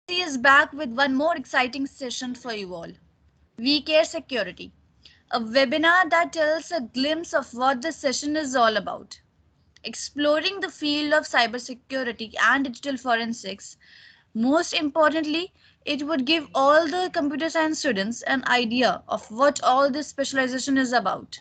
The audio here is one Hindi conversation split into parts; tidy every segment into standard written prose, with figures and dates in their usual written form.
is back with one more exciting session for you all. We Care Security, a webinar that tells a glimpse of what the session is all about. Exploring the field of cybersecurity and digital forensics. Most importantly, it would give all the computer science students an idea of what all this specialization is about.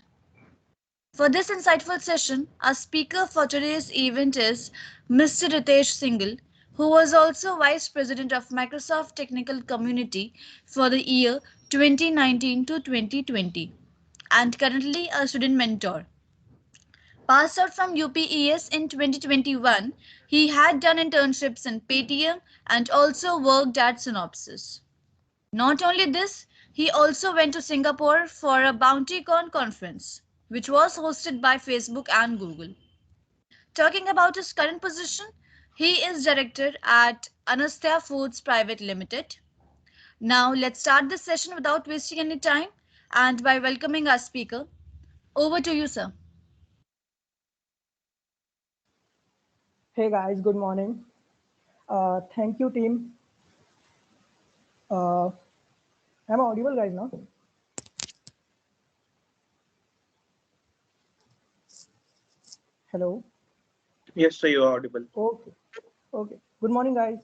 For this insightful session, our speaker for today's event is Mr. Ritesh Singhal, who was also Vice President of Microsoft Technical Community for the year 2019 to 2020 and currently a student mentor. Passed out from UPES in 2021, he had done internships in Paytm and also worked at Synopsys. Not only this, he also went to Singapore for a BountyCon conference, which was hosted by Facebook and Google. Talking about his current position, he is director at Anastia Foods Private Limited. Now, let's start this session without wasting any time and by welcoming our speaker. Over to you, sir. Hey guys, good morning. Thank you, team. Uh, am I audible, guys? Now, hello. Yes, sir, you are audible. Okay, okay. Good morning, guys.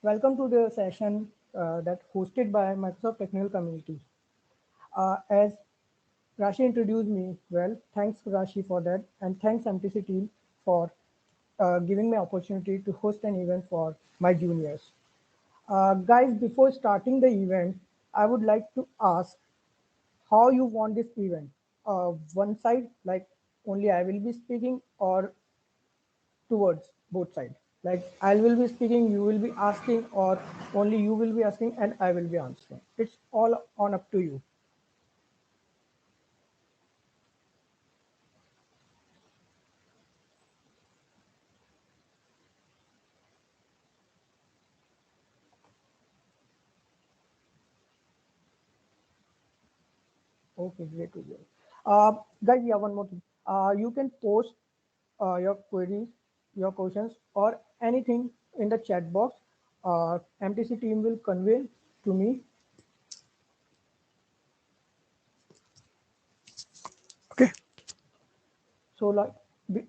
Welcome to the session that hosted by Microsoft Technical Community. As Rashi introduced me, well, thanks Rashi for that, and thanks MTC team for giving me opportunity to host an event for my juniors. Guys, before starting the event, I would like to ask how you want this event. One side, like only I will be speaking, or towards both sides. Like I will be speaking, you will be asking, or only you will be asking and I will be answering. It's all on up to you. Okay, great to hear. Guys, yeah, one more thing. You can post your queries, your questions, or anything in the chat box. MTC team will convey to me. Okay. So, like, be,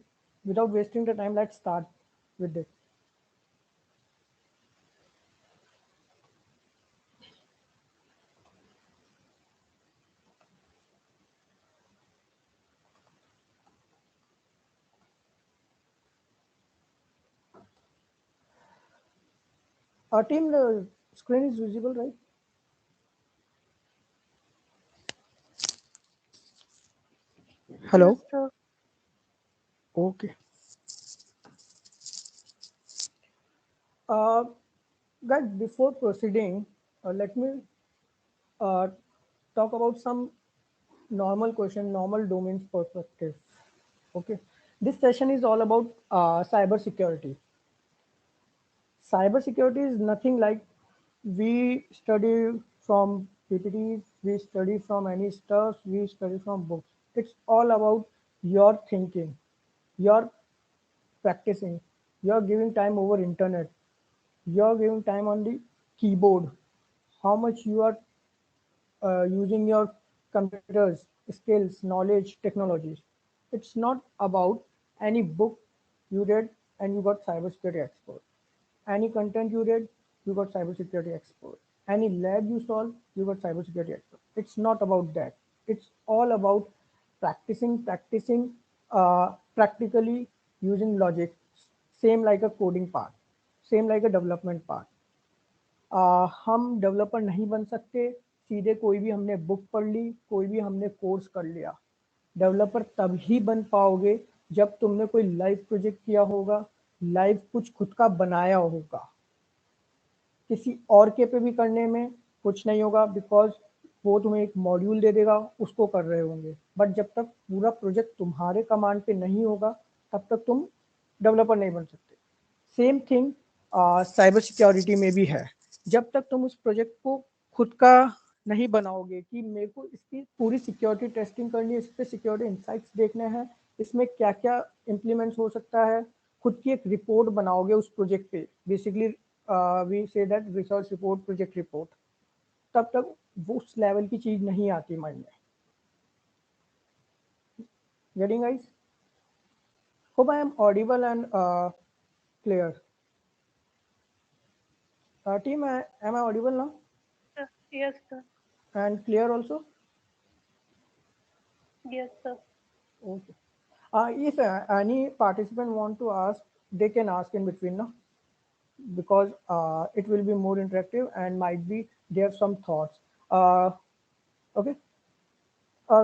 without wasting the time, let's start with this. Our team, the screen is visible, right? Hello. Yes, sir. Okay. Uh, Guys, before proceeding, let me uh, talk about some normal question, normal domains perspective. Okay. This session is all about cyber security. Cyber security is nothing like we study from PPTs, we study from any stuff, we study from books. It's all about your thinking, your practicing, you're giving time over internet, you're giving time on the keyboard, how much you are using your computers, skills, knowledge, technologies. It's not about any book you read and you got cybersecurity expert. Any content you read, you got cybersecurity expert. Any lab you solve, you got cybersecurity expert. It's not about that. It's all about practicing practically using logic, same like a coding part, same like a development part. हम डेवलपर नहीं बन सकते सीधे कोई भी हमने बुक पढ़ ली कोई भी हमने कोर्स कर लिया डेवलपर तब ही बन पाओगे जब तुमने कोई लाइव प्रोजेक्ट किया होगा लाइव कुछ खुद का बनाया होगा किसी और के पे भी करने में कुछ नहीं होगा बिकॉज वो तुम्हें एक मॉड्यूल दे देगा उसको कर रहे होंगे बट जब तक पूरा प्रोजेक्ट तुम्हारे कमांड पे नहीं होगा तब तक तुम डेवलपर नहीं बन सकते सेम थिंग साइबर सिक्योरिटी में भी है जब तक तुम उस प्रोजेक्ट को खुद का नहीं बनाओगे कि मेरे को इसकी पूरी सिक्योरिटी टेस्टिंग करनी है इस पर सिक्योरिटी इंसाइट्स देखने हैं इसमें क्या क्या इम्प्लीमेंट्स हो सकता है खुद की एक रिपोर्ट बनाओगे उस प्रोजेक्ट पे basically we say that research report, project report, तब तक वो उस लेवल की चीज नहीं आती माइंड में. Getting guys? Hope I am audible and clear. Team, am I audible now? Yes, sir. And clear also? Yes, sir. Okay. If any participant want to ask, they can ask in between now, because it will be more interactive and might be they have some thoughts. Okay.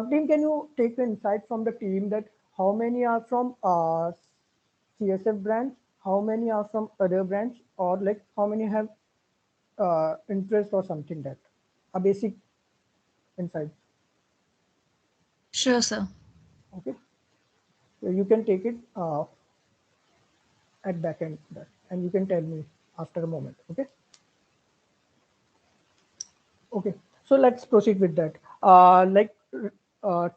Team, can you take the insight from the team that how many are from CSF branch, how many are from other branch, or like how many have interest or something, that a basic insight. Sure, sir. Okay, so you can take it at back end that, and you can tell me after a moment. Okay. Okay, so let's proceed with that.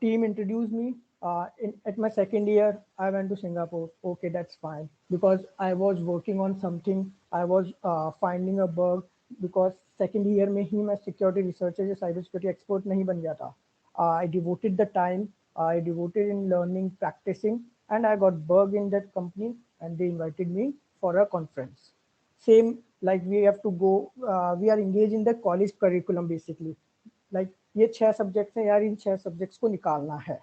Team introduced me. At my second year, I went to Singapore. Okay, that's fine, because I was working on something. I was finding a bug, because second year में ही मैं security researcher या cyber security expert नहीं बन गया था. I devoted the time. I devoted in learning, practicing, and I got bug in that company, and they invited me for a conference. Same like we have to go, we are engaged in the college curriculum basically. Like ये 6 सब्जेक्ट्स हैं यार, इन 6 सब्जेक्ट्स को निकालना है,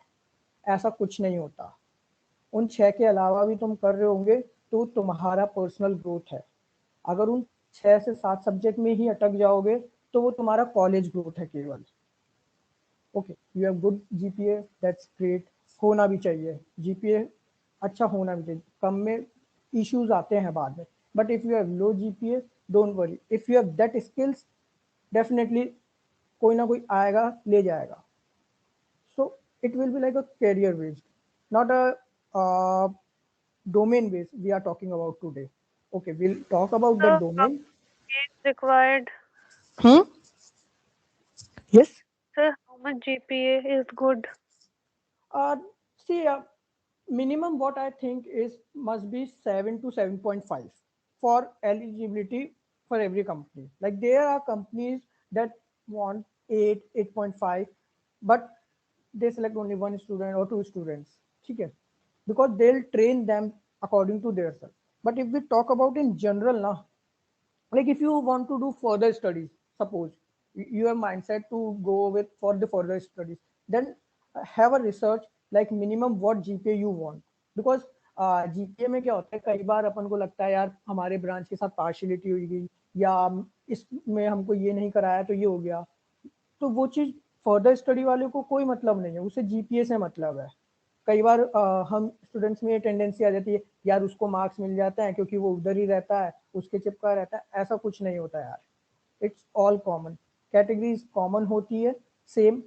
ऐसा कुछ नहीं होता. उन 6 के अलावा भी तुम कर रहे होंगे तो तुम्हारा पर्सनल ग्रोथ है. अगर उन 6 से 7 सब्जेक्ट में ही अटक जाओगे तो वो तुम्हारा कॉलेज ग्रोथ है केवल. Okay, you have good GPA, that's great. होना भी चाहिए जीपीए, अच्छा होना भी चाहिए. कम में इश्यूज आते हैं बाद में, but if you have low GPA, don't worry. If you have that skills, definitely कोई ना कोई आएगा, ले जाएगा. So it will be like a career based, not a domain based we are talking about today. Okay, we'll talk about the Sir, domain. is required. Yes. Sir, how much GPA is good? Uh, See, minimum what I think is must be 7 to 7.5 for eligibility for every company. Like there are companies that want 8, 8.5, but they select only one student or two students. Okay, because they'll train them according to their self. But if we talk about in general now, like if you want to do further studies, suppose you have mindset to go with for the further studies, then have a research like minimum what GPA you want. Because GPA में क्या होता है, कई बार अपन को लगता है यार हमारे ब्रांच के साथ पार्शियलिटी हुई गई, या इसमें हमको ये नहीं कराया तो ये हो गया. तो वो चीज फर्दर स्टडी वाले को कोई मतलब नहीं है, उसे जीपीए से मतलब है. कई बार हम स्टूडेंट्स में ये टेंडेंसी आ जाती है यार उसको मार्क्स मिल जाते हैं क्योंकि वो उधर ही रहता है, उसके चिपका रहता है. ऐसा कुछ नहीं होता यार. It's all common, categories common होती है सेम.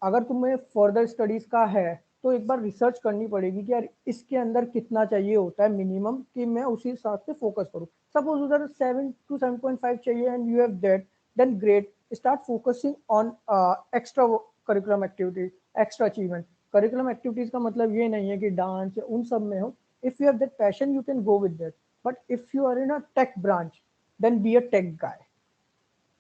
अगर तुम्हें फर्दर स्टडीज का है तो एक बार रिसर्च करनी पड़ेगी कि यार इसके अंदर कितना चाहिए होता है मिनिमम, कि मैं उसी हिसाब से फोकस करूँ. सपोज उधर 7 to 7.5 चाहिए and you have that, then great. Start focusing on extra curriculum activities, extra achievement. Curriculum activities का मतलब ये नहीं है कि डांस उन सब में हो. If you have that passion you can go with that. But if you are in a tech branch, then be a tech guy.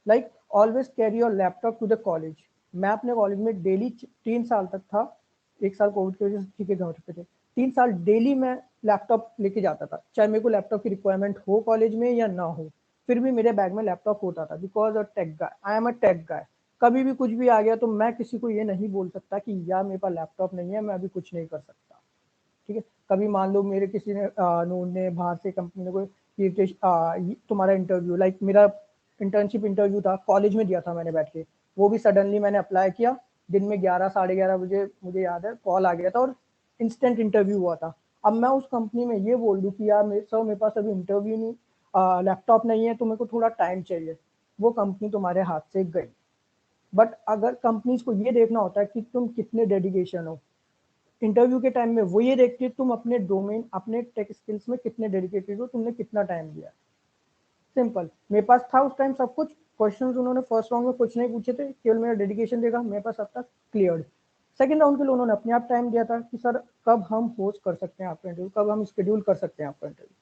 Like always carry your laptop to the college. मैं अपने कॉलेज में डेली 3 साल तक था, 1 साल कोविड की वजह से ठीक है घर पे थे, 3 साल डेली मैं लैपटॉप लेके जाता था, चाहे मेरे को लैपटॉप की रिक्वायरमेंट हो कॉलेज में या ना हो, फिर भी मेरे बैग में लैपटॉप होता था. Because a tech guy, I am a tech गाय. कभी भी कुछ भी आ गया तो मैं किसी को ये नहीं बोल सकता कि यार मेरे पास लैपटॉप नहीं है, मैं अभी कुछ नहीं कर सकता. ठीक है, कभी मान लो मेरे किसी ने नोन ने बाहर से कंपनी ने कोई तुम्हारा इंटरव्यू, लाइक मेरा इंटर्नशिप इंटरव्यू था, कॉलेज में दिया था मैंने बैठ के, वो भी सडनली मैंने अप्लाई किया, दिन में 11 साढ़े 11 बजे मुझे याद है कॉल आ गया था और इंस्टेंट इंटरव्यू हुआ था. अब मैं उस कंपनी में ये बोल दूं कि यार मेरे पास अभी इंटरव्यू नहीं, लैपटॉप नहीं है, तो मेरे को थोड़ा टाइम चाहिए, वो कंपनी तुम्हारे हाथ से गई. बट अगर कंपनीज को ये देखना होता है कि तुम कितने डेडिकेशन हो, इंटरव्यू के टाइम में वो ये देखती है तुम अपने डोमेन, अपने टेक स्किल्स में कितने डेडिकेटेड हो, तुमने कितना टाइम दिया. सिंपल, मेरे पास था उस टाइम सब कुछ. क्वेश्चंस उन्होंने फर्स्ट राउंड में कुछ नहीं पूछे थे, केवल मेरा डेडिकेशन देखा, मेरे पास सब तक क्लियर्ड. सेकंड राउंड के लिए उन्होंने अपने आप टाइम दिया था कि सर कब हम होस्ट कर सकते हैं आपका इंटरव्यू, कब हम शेड्यूल कर सकते हैं आपका इंटरव्यू.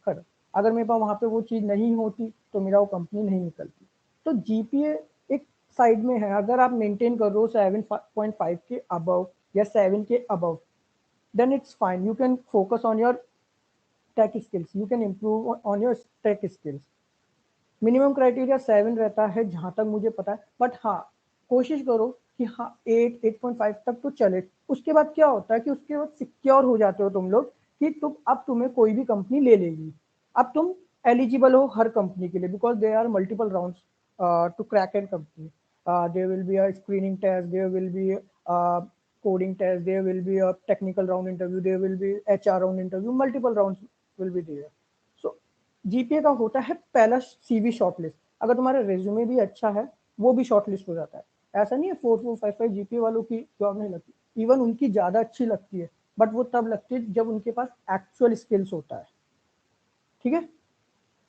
खैर, अगर मेरे पास वहाँ पे वो चीज़ नहीं होती तो मेरा वो कंपनी नहीं निकलती। तो जीपीए एक साइड में है, अगर आप मेंटेन कर रहे हो 7.5 के अबव या 7 के above, then it's fine, you can focus on your tech skills, you can improve on your tech skills। Minimum criteria 7 रहता है जहां तक मुझे पता है, बट हाँ कोशिश करो कि हाँ 8.5 तक तो चले। उसके बाद क्या होता है कि उसके बाद सिक्योर हो जाते हो तुम लोग कि अब तुम्हें कोई भी कंपनी ले लेगी, अब तुम एलिजिबल हो हर कंपनी के लिए, because they are multiple rounds to crack an company. There will be a screening test, there will be coding test, there will be a technical round interview, there will be HR round interview, multiple rounds will be there। So GPA का होता है पहला सीवी शॉर्टलिस्ट, अगर तुम्हारा रेज्यूमे भी अच्छा है वो भी शॉर्टलिस्ट हो जाता है। ऐसा नहीं है 4.4 5 5 जीपीए वालों की जॉब नहीं लगती, इवन उनकी ज्यादा अच्छी लगती है, बट वो तब लगती है जब उनके पास एक्चुअल स्किल्स होता है। ठीक है,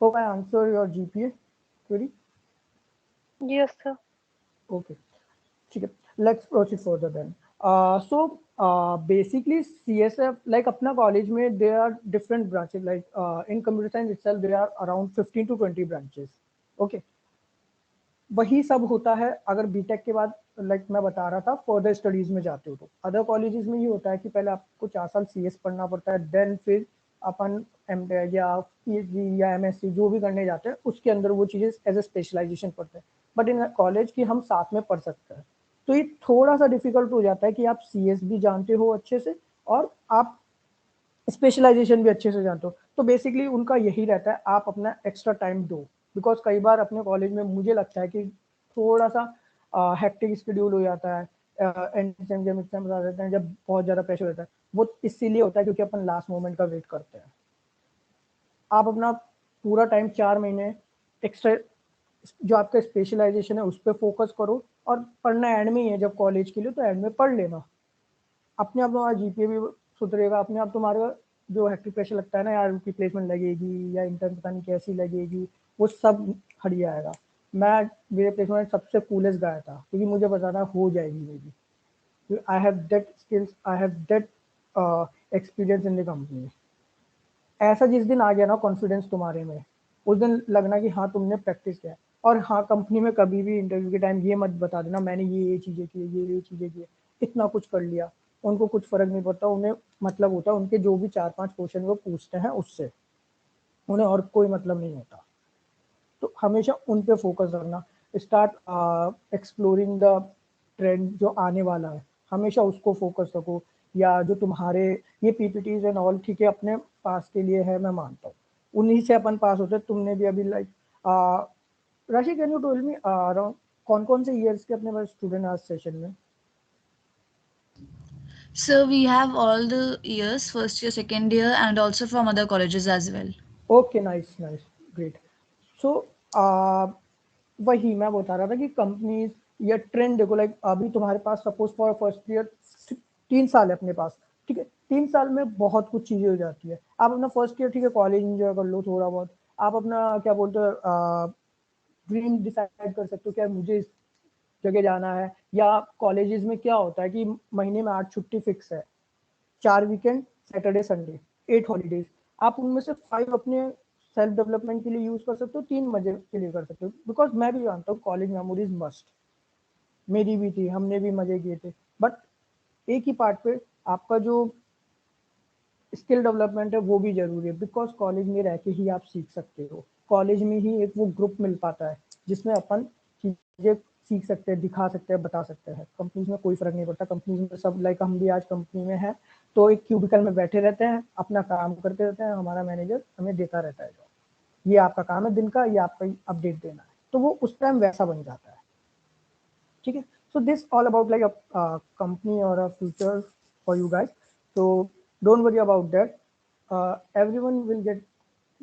hope I answer your GPA query. Yes, sir. Okay, ठीक है, let's proceed further then. So basically CSF, like अपना कॉलेज में there are different branches, like in computer science itself there are around 15 to 20 branches. Okay, वही सब होता है अगर बीटेक के बाद, लाइक मैं बता रहा था फर्दर स्टडीज में जाते हो तो अदर कॉलेजेस में ये होता है कि पहले आपको 4 साल CS पढ़ना पड़ता है, देन फिर अपन एमटेक या PhD या MSc जो भी करने जाते हैं उसके अंदर वो चीज़ें एज ए स्पेशलाइजेशन पढ़ते हैं, बट इन कॉलेज की हम साथ में पढ़ सकते हैं। तो ये थोड़ा सा डिफिकल्ट हो जाता है कि आप CS भी जानते हो अच्छे से और आप स्पेशलाइजेशन भी अच्छे से जानते हो। तो बेसिकली उनका यही रहता है आप अपना एक्स्ट्रा टाइम दो, बिकॉज कई बार अपने कॉलेज में मुझे लगता है कि थोड़ा सा हेक्टिक शेड्यूल हो जाता है, एग्जाम बता देते हैं जब बहुत ज़्यादा प्रेशर रहता है, वो इसीलिए होता है क्योंकि अपन लास्ट मोमेंट का वेट करते हैं। आप अपना पूरा टाइम 4 महीने एक्स्ट्रा जो आपका स्पेशलाइजेशन है उस पर फोकस करो, और पढ़ना एंड में ही है जब कॉलेज के लिए, तो एंड में पढ़ लेना, अपने आप तुम्हारा जीपीए भी सुधरेगा, अपने आप तुम्हारा जो हेक्टिक प्रेशर लगता है ना यार उनकी प्लेसमेंट लगेगी या इंटर्न पता नहीं कैसी लगेगी, वो सब हट जाएगा। मैं मेरे प्लेसमेंट सबसे कूलेस्ट गाया था क्योंकि मुझे पता था हो जाएगी मेरी, I have that skills, I have that experience in the company. ऐसा जिस दिन आ गया ना कॉन्फिडेंस तुम्हारे में, उस दिन लगना कि हाँ तुमने प्रैक्टिस किया है। और हाँ कंपनी में कभी भी इंटरव्यू के टाइम ये मत बता देना मैंने ये चीज़ें की, ये चीज़ें की, इतना कुछ कर लिया, उनको कुछ फर्क नहीं पड़ता, उन्हें मतलब होता है उनके जो भी 4-5 क्वेश्चन वो पूछते हैं उससे, उन्हें और कोई मतलब नहीं होता। तो हमेशा उन पे फोकस रखना, स्टार्ट एक्सप्लोरिंग द ट्रेंड जो आने वाला है, हमेशा उसको फोकस रखो। या जो तुम्हारे ये PPTs एंड ऑल ठीक है अपने पास के लिए है, मैं मानता हूँ उन्हीं से अपन पास होते। तुमने भी अभी लाइक राशि can you told me around कौन कौन से ईयर्स के अपने पास स्टूडेंट आज सेशन में? So we have all the years, first year, second year, and also from other colleges as well. Okay, nice nice, great. So वही मैं बता रहा था कि कंपनीज या ट्रेंड देखो, लाइक अभी तुम्हारे पास सपोज फॉर फर्स्ट ईयर 3 साल है अपने पास, ठीक है, 3 साल में बहुत कुछ चीजें हो जाती है। आप अपना फर्स्ट ईयर ठीक है कॉलेज एंजॉय कर लो थोड़ा बहुत, आप अपना क्या बोलते हो ड्रीम डिसाइड कर सकते हो क्या मुझे इस जगह जाना है। या कॉलेजेस में क्या होता है कि महीने में 8 छुट्टी फिक्स है, 4 वीकेंड, सैटरडे संडे, 8 हॉलीडेज, आप उनमें से 5 अपने सेल्फ डेवलपमेंट के लिए यूज कर सकते हो, 3 मजे के लिए कर सकते हो। बिकॉज मैं भी जानता हूँ कॉलेज मेमोरीज मस्ट, मेरी भी थी, हमने भी मजे किए थे, बट एक ही पार्ट पे आपका जो स्किल डेवलपमेंट है वो भी जरूरी है, बिकॉज कॉलेज में रह के ही आप सीख सकते हो। कॉलेज में ही एक वो ग्रुप मिल पाता है जिसमें अपन चीजें सीख सकते हैं, दिखा सकते हैं, बता सकते हैं। कंपनीज में कोई फर्क नहीं पड़ता, कंपनीज में सब लाइक हम भी आज कंपनी में हैं तो एक क्यूबिकल में बैठे रहते हैं, अपना काम करते रहते हैं, हमारा मैनेजर हमें देता रहता है जॉब, ये आपका काम है दिन का, ये आपका अपडेट देना है, तो वो उस टाइम वैसा बन जाता है। ठीक है, so this all about like a company or a future for you guys, so don't worry about that. Everyone will get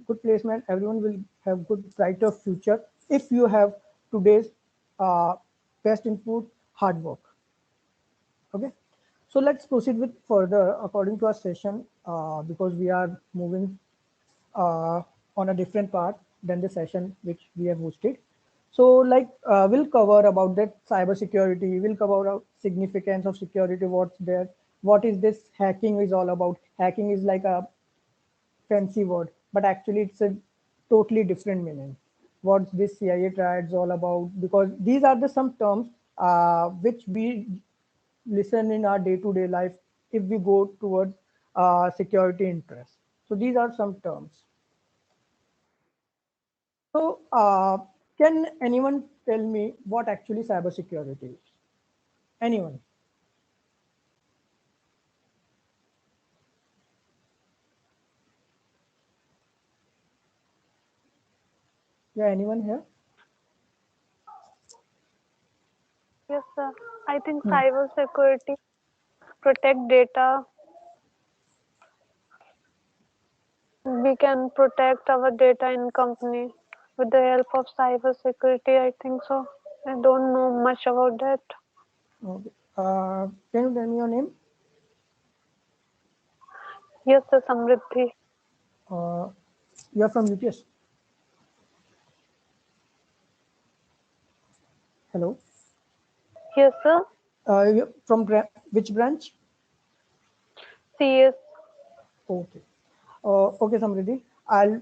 good placement, everyone will have good brighter future if you have today's uh, best input, hard work. Okay, so let's proceed with further according to our session, because we are moving uh, on a different part than the session which we have hosted. So like we'll cover about that cyber security, we'll cover the significance of security, what's there, what is this hacking is all about. Hacking is like a fancy word, but actually it's a totally different meaning. What's this CIA triads all about? Because these are the some terms which we listen in our day-to-day life if we go towards security interests. So these are some terms. So can anyone tell me what actually cybersecurity is? Anyone? Yeah, anyone here? Yes, sir. I think Hmm. cyber security protect data. We can protect our data in company with the help of cyber security. I think so. I don't know much about that. Okay. Can you tell me your name? Yes, sir. Samriddhi. Uh, you are from UPS. Hello. Yes, sir. You from which branch? CS. Okay. Okay, Samriddhi. I'll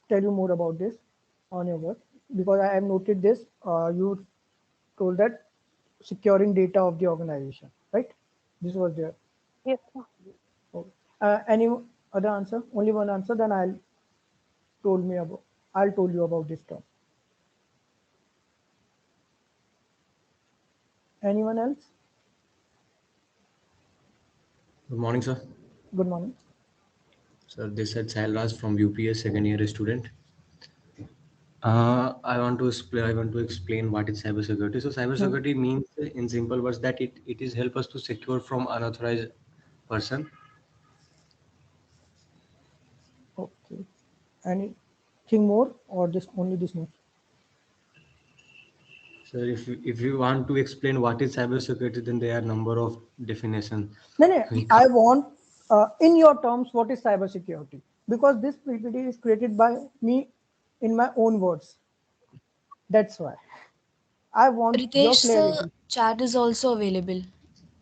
tell you more about this on your work because I have noted this. You told that securing data of the organization, right? This was there. Yes, sir. Okay. Any other answer? Only one answer. Then I'll told you about this term. Anyone else? Good morning, sir. Good morning. Sir, this is Sailraj from UPS second year student. I want to explain what is cybersecurity. So cybersecurity means, in simple words, that it is help us to secure from unauthorized person. Okay. Anything more or just only this much? So if you want to explain what is cybersecurity, then there are number of definitions. No, We I can't. want in your terms what is cybersecurity because this PPT is created by me in my own words. That's why I want your Ritesh, sir, clarity. chat is also available.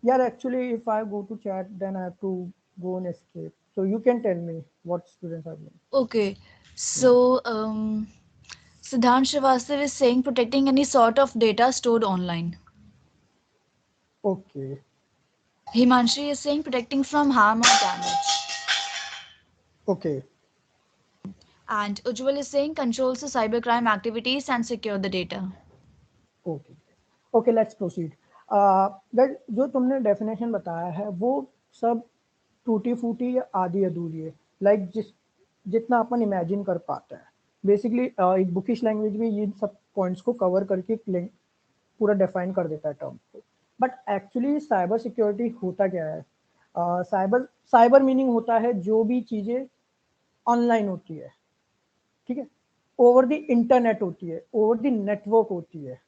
Yeah, actually, if I go to chat, then I have to go and escape. So you can tell me what students are doing. Okay, so Siddhant Srivastav is saying protecting any sort of data stored online. Okay, Himanshi is saying protecting from harm or damage. okay, And Ujjwal is saying controls the cybercrime activities and secure the data. okay, okay. Let's proceed. That जो तुमने definition बताया है वो सब टूटी फूटी या आधी अधूरी है लाइक जितना अपन इमेजिन कर पाते हैं बेसिकली एक बुकिश लैंग्वेज में ये सब पॉइंट्स को कवर करके पूरा डिफाइन कर देता है टर्म को बट एक्चुअली साइबर सिक्योरिटी होता क्या है साइबर साइबर मीनिंग होता है जो भी चीज़ें ऑनलाइन होती है ठीक है ओवर द इंटरनेट होती है ओवर द नेटवर्क होती है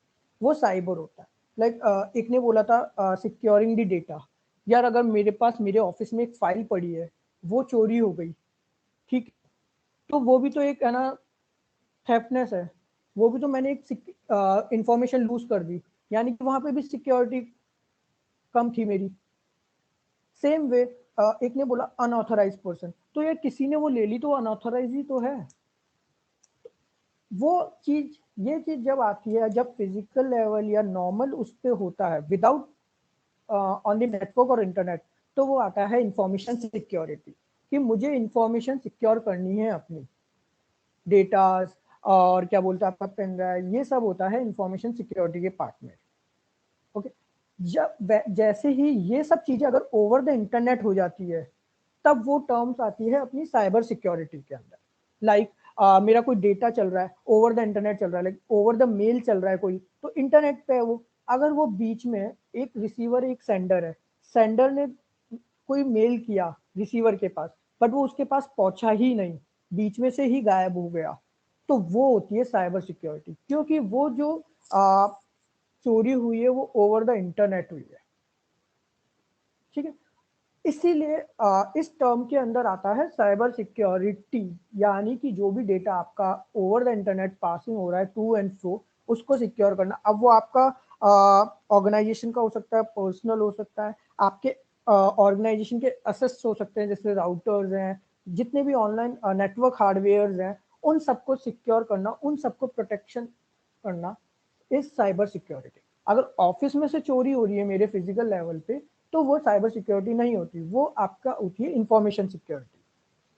वो साइबर होता है लाइक एक ने बोला था सिक्योरिंग द डेटा यार अगर मेरे पास मेरे ऑफिस में एक फाइल पड़ी है वो चोरी हो गई ठीक तो वो भी तो एक है ना थेफ्टनेस है वो भी तो मैंने एक इंफॉर्मेशन लूज कर दी यानी कि वहां पे भी सिक्योरिटी कम थी मेरी सेम वे एक ने बोला अनऑथराइज पर्सन तो यार किसी ने वो ले ली तो अनऑथराइज ही तो है वो चीज ये चीज जब आती है जब फिजिकल लेवल या नॉर्मल उस पर होता है विदाउट ऑन द नेटवर्क और इंटरनेट तो वो आता है इंफॉर्मेशन सिक्योरिटी कि मुझे इंफॉर्मेशन सिक्योर करनी है अपनी डेटा और क्या बोलते हैं आपका पेन ड्राइव ये सब होता है इंफॉर्मेशन सिक्योरिटी के पार्ट में ओके जब जैसे ही ये सब चीजें अगर ओवर द इंटरनेट हो जाती है तब वो टर्म्स आती है अपनी साइबर सिक्योरिटी के अंदर लाइक मेरा कोई डेटा चल रहा है ओवर द इंटरनेट चल रहा है लाइक ओवर द मेल चल रहा है कोई तो इंटरनेट पे है वो अगर वो बीच में एक रिसीवर एक सेंडर है सेंडर ने कोई मेल किया रिसीवर के पास बट वो उसके पास पहुंचा ही नहीं बीच में से ही गायब हो गया तो वो होती है साइबर सिक्योरिटी क्योंकि वो जो चोरी हुई है वो ओवर द इंटरनेट हुई है ठीक है इसीलिए इस टर्म के अंदर आता है साइबर सिक्योरिटी यानी कि जो भी डेटा आपका ओवर द इंटरनेट पासिंग हो रहा है टू एंड फ्रो उसको सिक्योर करना अब वो आपका ऑर्गेनाइजेशन का हो सकता है पर्सनल हो सकता है आपके ऑर्गेनाइजेशन के असेट्स हो सकते हैं जैसे राउटर्स हैं जितने भी ऑनलाइन नेटवर्क हार्डवेयर हैं उन सबको सिक्योर करना, उन सबको प्रोटेक्शन करना इज साइबर सिक्योरिटी। अगर ऑफिस में से चोरी हो रही है मेरे फिजिकल लेवल पे, तो वो साइबर सिक्योरिटी नहीं होती, वो आपका होती है information security.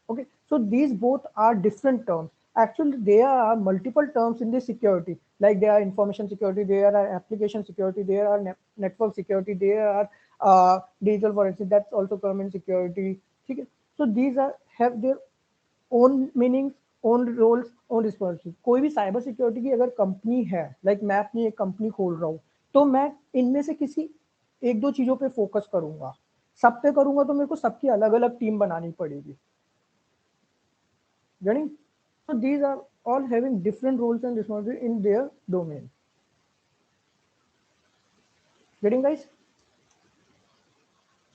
Okay, so these both are different terms. Actually, there are multiple terms in the security, like there are information security, there are application security, there are network security, there are digital forensic, that's also come in security. Okay, so these are have their own meanings, own roles, own responsibilities. कोई भी साइबर सिक्योरिटी की अगर कंपनी है, लाइक मैं अपनी एक कंपनी खोल रहा हूँ, तो मैं इनमें से किसी एक दो चीजों पे फोकस करूंगा। सब पे करूंगा तो मेरे को सबकी अलग अलग टीम बनानी पड़ेगी। Getting? So these are all having different roles and responsibilities in their domain. Getting guys?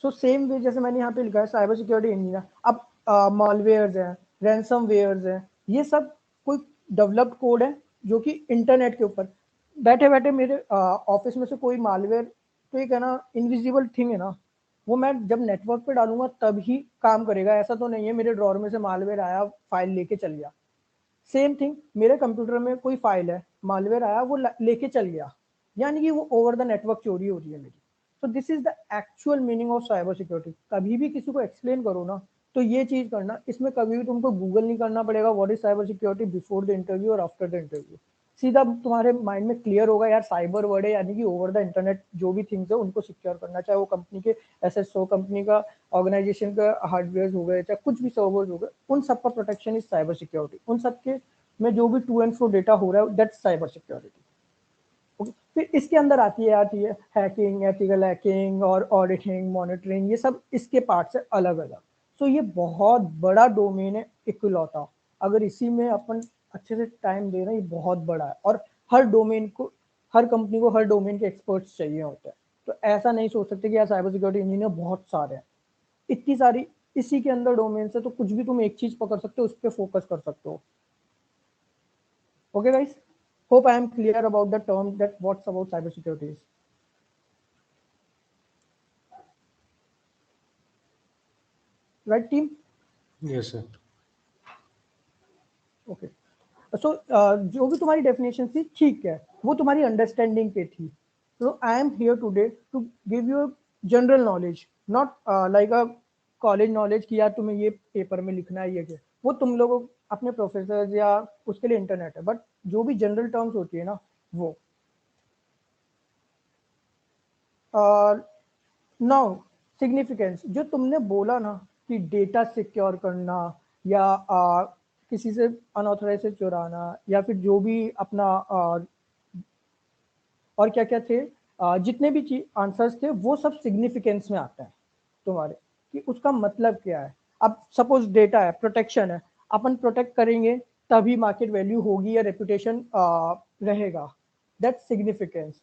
So same way जैसे मैंने यहाँ पे लिखा है साइबर सिक्योरिटी इंजीनियर, अब मॉलवेयर्स हैं, रैंसमवेयर्स हैं, ये सब कोई डेवलप्ड कोड है जो कि इंटरनेट के ऊपर बैठे बैठे मेरे ऑफिस में से कोई मालवेयर, तो एक है ना इनविजिबल थिंग है ना, वो मैं जब नेटवर्क पे डालूंगा तब ही काम करेगा। ऐसा तो नहीं है मेरे ड्रॉर में से मालवेयर आया फाइल लेके चल गया। सेम थिंग, मेरे कंप्यूटर में कोई फाइल है, मालवेयर आया वो लेके चल गया, यानी कि वो ओवर द नेटवर्क चोरी हो रही है मेरी। तो this is the actual meaning of cyber security. कभी भी किसी को एक्सप्लेन करो ना, तो ये चीज करना, इसमें कभी भी तुमको गूगल नहीं करना पड़ेगा what is cyber security before the interview और आफ्टर द इंटरव्यू। सीधा तुम्हारे माइंड में क्लियर होगा यार साइबर वर्ड है, यानी कि ओवर द इंटरनेट जो भी थिंग्स है उनको सिक्योर करना, चाहे वो कंपनी के एसएसओ, कंपनी का ऑर्गेनाइजेशन का हार्डवेयर हो गए, चाहे कुछ भी सर्वर्स हो गए, उन सब का प्रोटेक्शन इज साइबर सिक्योरिटी। उन सब के में जो भी टू एंड फ्रो डेटा हो रहा है दैट्स साइबर सिक्योरिटी। फिर इसके अंदर आती है हैकिंग, एथिकल हैकिंग और ऑडिटिंग, मॉनिटरिंग, ये सब इसके पार्ट्स है अलग अलग। सो ये बहुत बड़ा डोमेन है इकलौता। अगर इसी में अपन अच्छे से टाइम दे रहे हैं, ये बहुत बड़ा है, और हर डोमेन को, हर कंपनी को हर डोमेन के एक्सपर्ट्स चाहिए होते हैं। तो ऐसा नहीं सोच सकते कि यार साइबर सिक्योरिटी इंजीनियर बहुत सारे हैं, इतनी सारी इसी के अंदर डोमेन से, तो कुछ भी तुम एक चीज पकड़ सकते हो, उस पर फोकस कर सकते हो। Okay guys, hope I am clear about the term that what's about cybersecurity is. Right team? Yes sir. Okay. So जो भी तुम्हारी डेफिनेशन थी ठीक है, वो तुम्हारी अंडरस्टैंडिंग पे थी। So I am here today to give you a general knowledge, not like a college knowledge कि यार तुम्हें ये पेपर में लिखना है, ये क्या, वो तुम लोगों अपने प्रोफेसर या उसके लिए इंटरनेट है, बट जो भी जनरल टर्म्स होती है ना वो। नाउ सिग्निफिकेंस, जो तुमने बोला ना कि डेटा सिक्योर करना या किसी से अनऑथराइज से चुराना, या फिर जो भी अपना और क्या क्या थे, जितने भी आंसर्स थे वो सब सिग्निफिकेंस में आता है तुम्हारे, कि उसका मतलब क्या है। अब सपोज डेटा है, प्रोटेक्शन है, अपन प्रोटेक्ट करेंगे तभी मार्केट वैल्यू होगी या रेपुटेशन रहेगा, दैट्स सिग्निफिकेंस।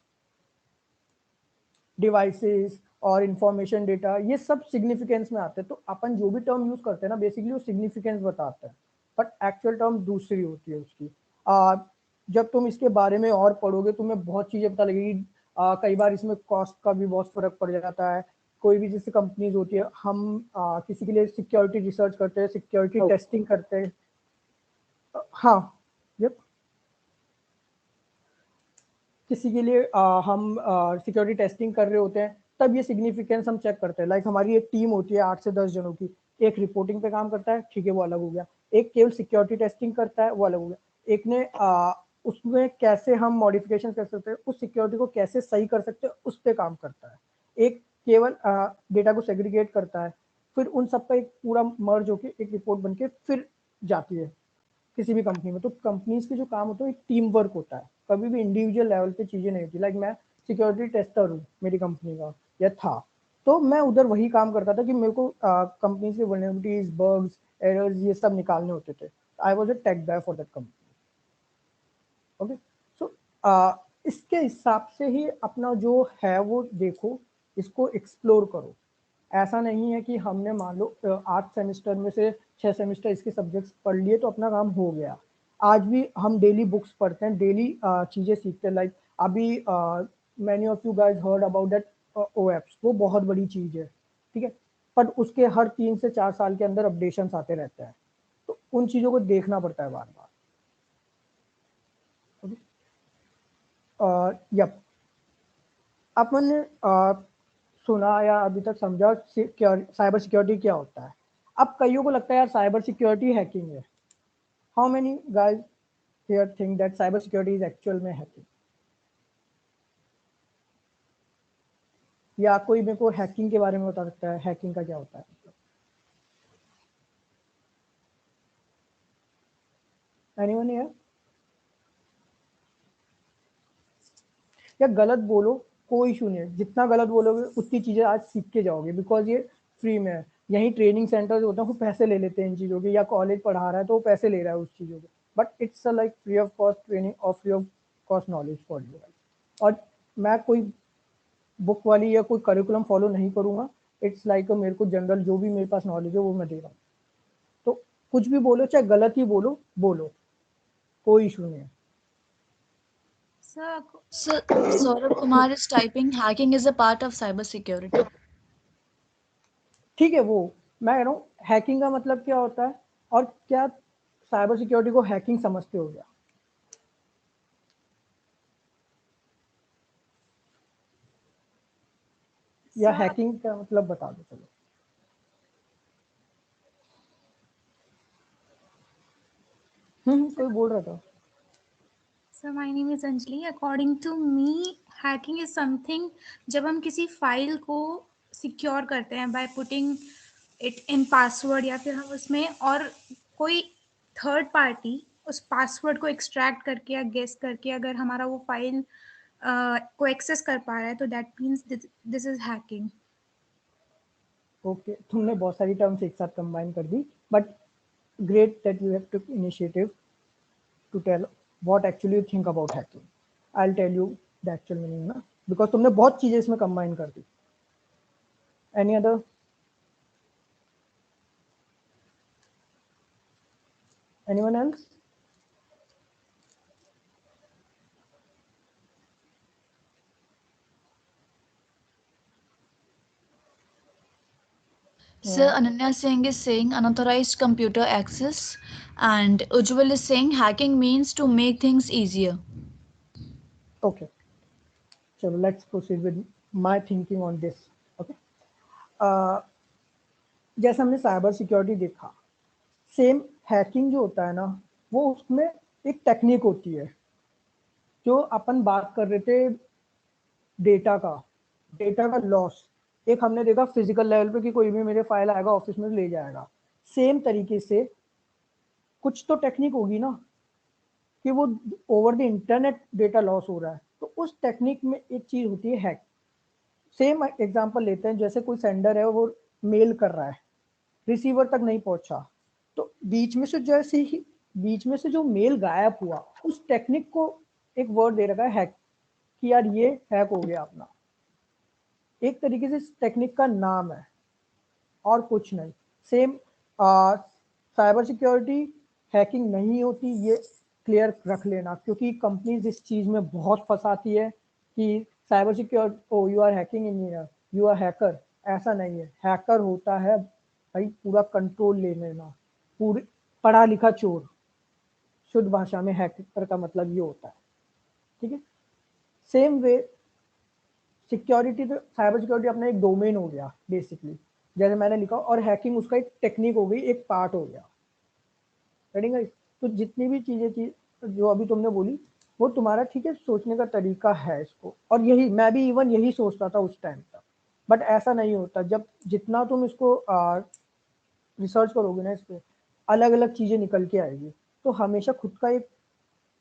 डिवाइसेस और इंफॉर्मेशन डेटा, ये सब सिग्निफिकेंस में आते हैं। तो अपन जो भी टर्म यूज करते हैं ना, बेसिकली वो सिग्निफिकेंस बताता है, बट एक्चुअल टर्म दूसरी होती है उसकी। जब तुम इसके बारे में और पढ़ोगे तुम्हें बहुत चीजें पता लगेगी। कई बार इसमें कॉस्ट का भी बहुत फर्क पड़ जाता है। कोई भी जैसे कंपनीज होती है, हम किसी के लिए सिक्योरिटी रिसर्च करते हैं, सिक्योरिटी टेस्टिंग करते हैं। हाँ, यप, किसी के लिए हम सिक्योरिटी टेस्टिंग कर रहे होते हैं, तब ये सिग्निफिकेंस हम चेक करते हैं। लाइक हमारी एक टीम होती है 8 से 10 जनों की, एक रिपोर्टिंग पे काम करता है, ठीक है वो अलग हो गया, एक केवल सिक्योरिटी टेस्टिंग करता है, वो अलग हो गया, एक ने उसमें कैसे हम मॉडिफिकेशन कर सकते हैं, उस सिक्योरिटी को कैसे सही कर सकते हैं, उस पर काम करता है, एक केवल डेटा को सेग्रीगेट करता है। फिर उन सब का एक पूरा मर्ज होकर एक रिपोर्ट बन के फिर जाती है किसी भी कंपनी में। तो कंपनीज के जो काम होता है एक टीम वर्क होता है, कभी भी इंडिविजुअल लेवल पे चीजें नहीं होती। लाइक मैं सिक्योरिटी टेस्टर हूँ मेरी कंपनी का, या था, तो मैं उधर वही काम करता था कि मेरे को कंपनी से वल्नरेबिलिटीज, बग्स, एरर्स, ये सब निकालने होते थे। I was a tech guy for that company. Okay, so इसके हिसाब से ही अपना जो है वो देखो, इसको एक्सप्लोर करो। ऐसा नहीं है कि हमने मान लो 8 सेमेस्टर में से 6 सेमेस्टर इसके सब्जेक्ट्स पढ़ लिए तो अपना काम हो गया। आज भी हम डेली बुक्स पढ़ते हैं, डेली चीजें सीखते हैं। लाइक अभी many of you guys heard about that ओएप्स, वो बहुत बड़ी चीज है, ठीक है, बट उसके हर 3 से 4 साल के अंदर अपडेशंस आते रहते हैं, तो उन चीजों को देखना पड़ता है बार बार। यप, अपन ने सुना या अभी तक समझा साइबर सिक्योरिटी क्या होता है। अब कईयों को लगता है यार साइबर सिक्योरिटी हैकिंग है। How many guys here think that cyber security is actual में हैकिंग? या कोई मेरे को हैकिंग के बारे में बता सकता है, हैकिंग का क्या होता है? Anyone here? या गलत बोलो, कोई इशू नहीं है, जितना गलत बोलोगे उतनी चीजें आज सीख के जाओगे, बिकॉज ये फ्री में है। यही ट्रेनिंग सेंटर होता है वो पैसे ले लेते हैं इन चीज़ों के, या कॉलेज पढ़ा रहा है तो वो पैसे ले रहा है उस चीज़ों के, but it's like free of cost training और free of cost knowledge for you. और मैं कोई बुक वाली या कोई करिकुलम फॉलो नहीं करूँगा, इट्स लाइक मेरे को जनरल जो भी मेरे पास नॉलेज है वो मैं दे रहा हूँ। तो कुछ भी बोलो, चाहे गलत ही बोलो, कोई इशू नहीं है। So Saurabh Kumar is typing hacking is a part of cyber security. ठीक है, वो मैं कह रहा हूँ हैकिंग का मतलब क्या होता है, और क्या साइबर सिक्योरिटी को हैकिंग समझते हो क्या? या हैकिंग का मतलब बता दो चलो। कोई बोल रहा था। So my name is Anjali. According to me, hacking is something जब हम किसी फाइल को सिक्योर करते हैं by putting it in password, या फिर हम उसमें और कोई थर्ड पार्टी उस पासवर्ड को एक्सट्रैक्ट करके या गेस करके अगर हमारा वो फाइल को एक्सेस कर पा रहा है, तो that means this is hacking. Okay, तुमने बहुत सारी टर्म्स एक साथ कंबाइन कर दी, but great that you have took initiative to tell what actually you think about hacking. I will tell you the actual meaning ना, बिकॉज तुमने बहुत चीजें इसमें कंबाइन कर दी। Any other? Anyone else? So Ananya Singh is saying unauthorized computer access, and Ujjwal is saying hacking means to make things easier. Okay, so let's proceed with my thinking on this. Okay, जैसे हमने साइबर सिक्योरिटी देखा, सेम हैकिंग जो होता है ना, वो उसमें एक टेक्निक होती है। जो अपन बात कर रहे थे डेटा का लॉस, एक हमने देखा फिजिकल लेवल पे कि कोई भी मेरे फाइल आएगा ऑफिस में ले जाएगा। सेम तरीके से कुछ तो टेक्निक होगी ना कि वो over the internet data loss हो रहा है, तो उस टेक्निक में एक चीज होती है हैक। सेम एग्जांपल लेते हैं, जैसे कोई सेंडर है वो मेल कर रहा है, रिसीवर तक नहीं पहुंचा, तो बीच में से जो मेल गायब हुआ, उस टेक्निक को एक वर्ड दे रखा है हैक, कि यार ये हैक हो गया अपना। एक तरीके से टेक्निक का नाम है और कुछ नहीं। सेम साइबर सिक्योरिटी हैकिंग नहीं होती, ये क्लियर रख लेना, क्योंकि कंपनीज इस चीज में बहुत फंसाती है कि cyber security, oh you are hacking engineer, you are hacker. ऐसा नहीं है, हैकर होता है भाई पूरा कंट्रोल ले लेना, पूरी पढ़ा लिखा चोर। शुद्ध भाषा में हैकर का मतलब ये होता है, ठीक है। सेम वे सिक्योरिटी, तो साइबर सिक्योरिटी अपना एक डोमेन हो गया बेसिकली, जैसे मैंने लिखा, और हैकिंग उसका एक टेक्निक हो गई, एक पार्ट हो गया। गाइस, तो जितनी भी चीजें थी जो अभी तुमने बोली, वो तुम्हारा ठीक है सोचने का तरीका है इसको, और यही मैं भी इवन यही सोचता था उस टाइम तक, बट ऐसा नहीं होता। जब जितना तुम इसको रिसर्च करोगे ना, इस पर अलग अलग चीजें निकल के आएगी। तो हमेशा खुद का एक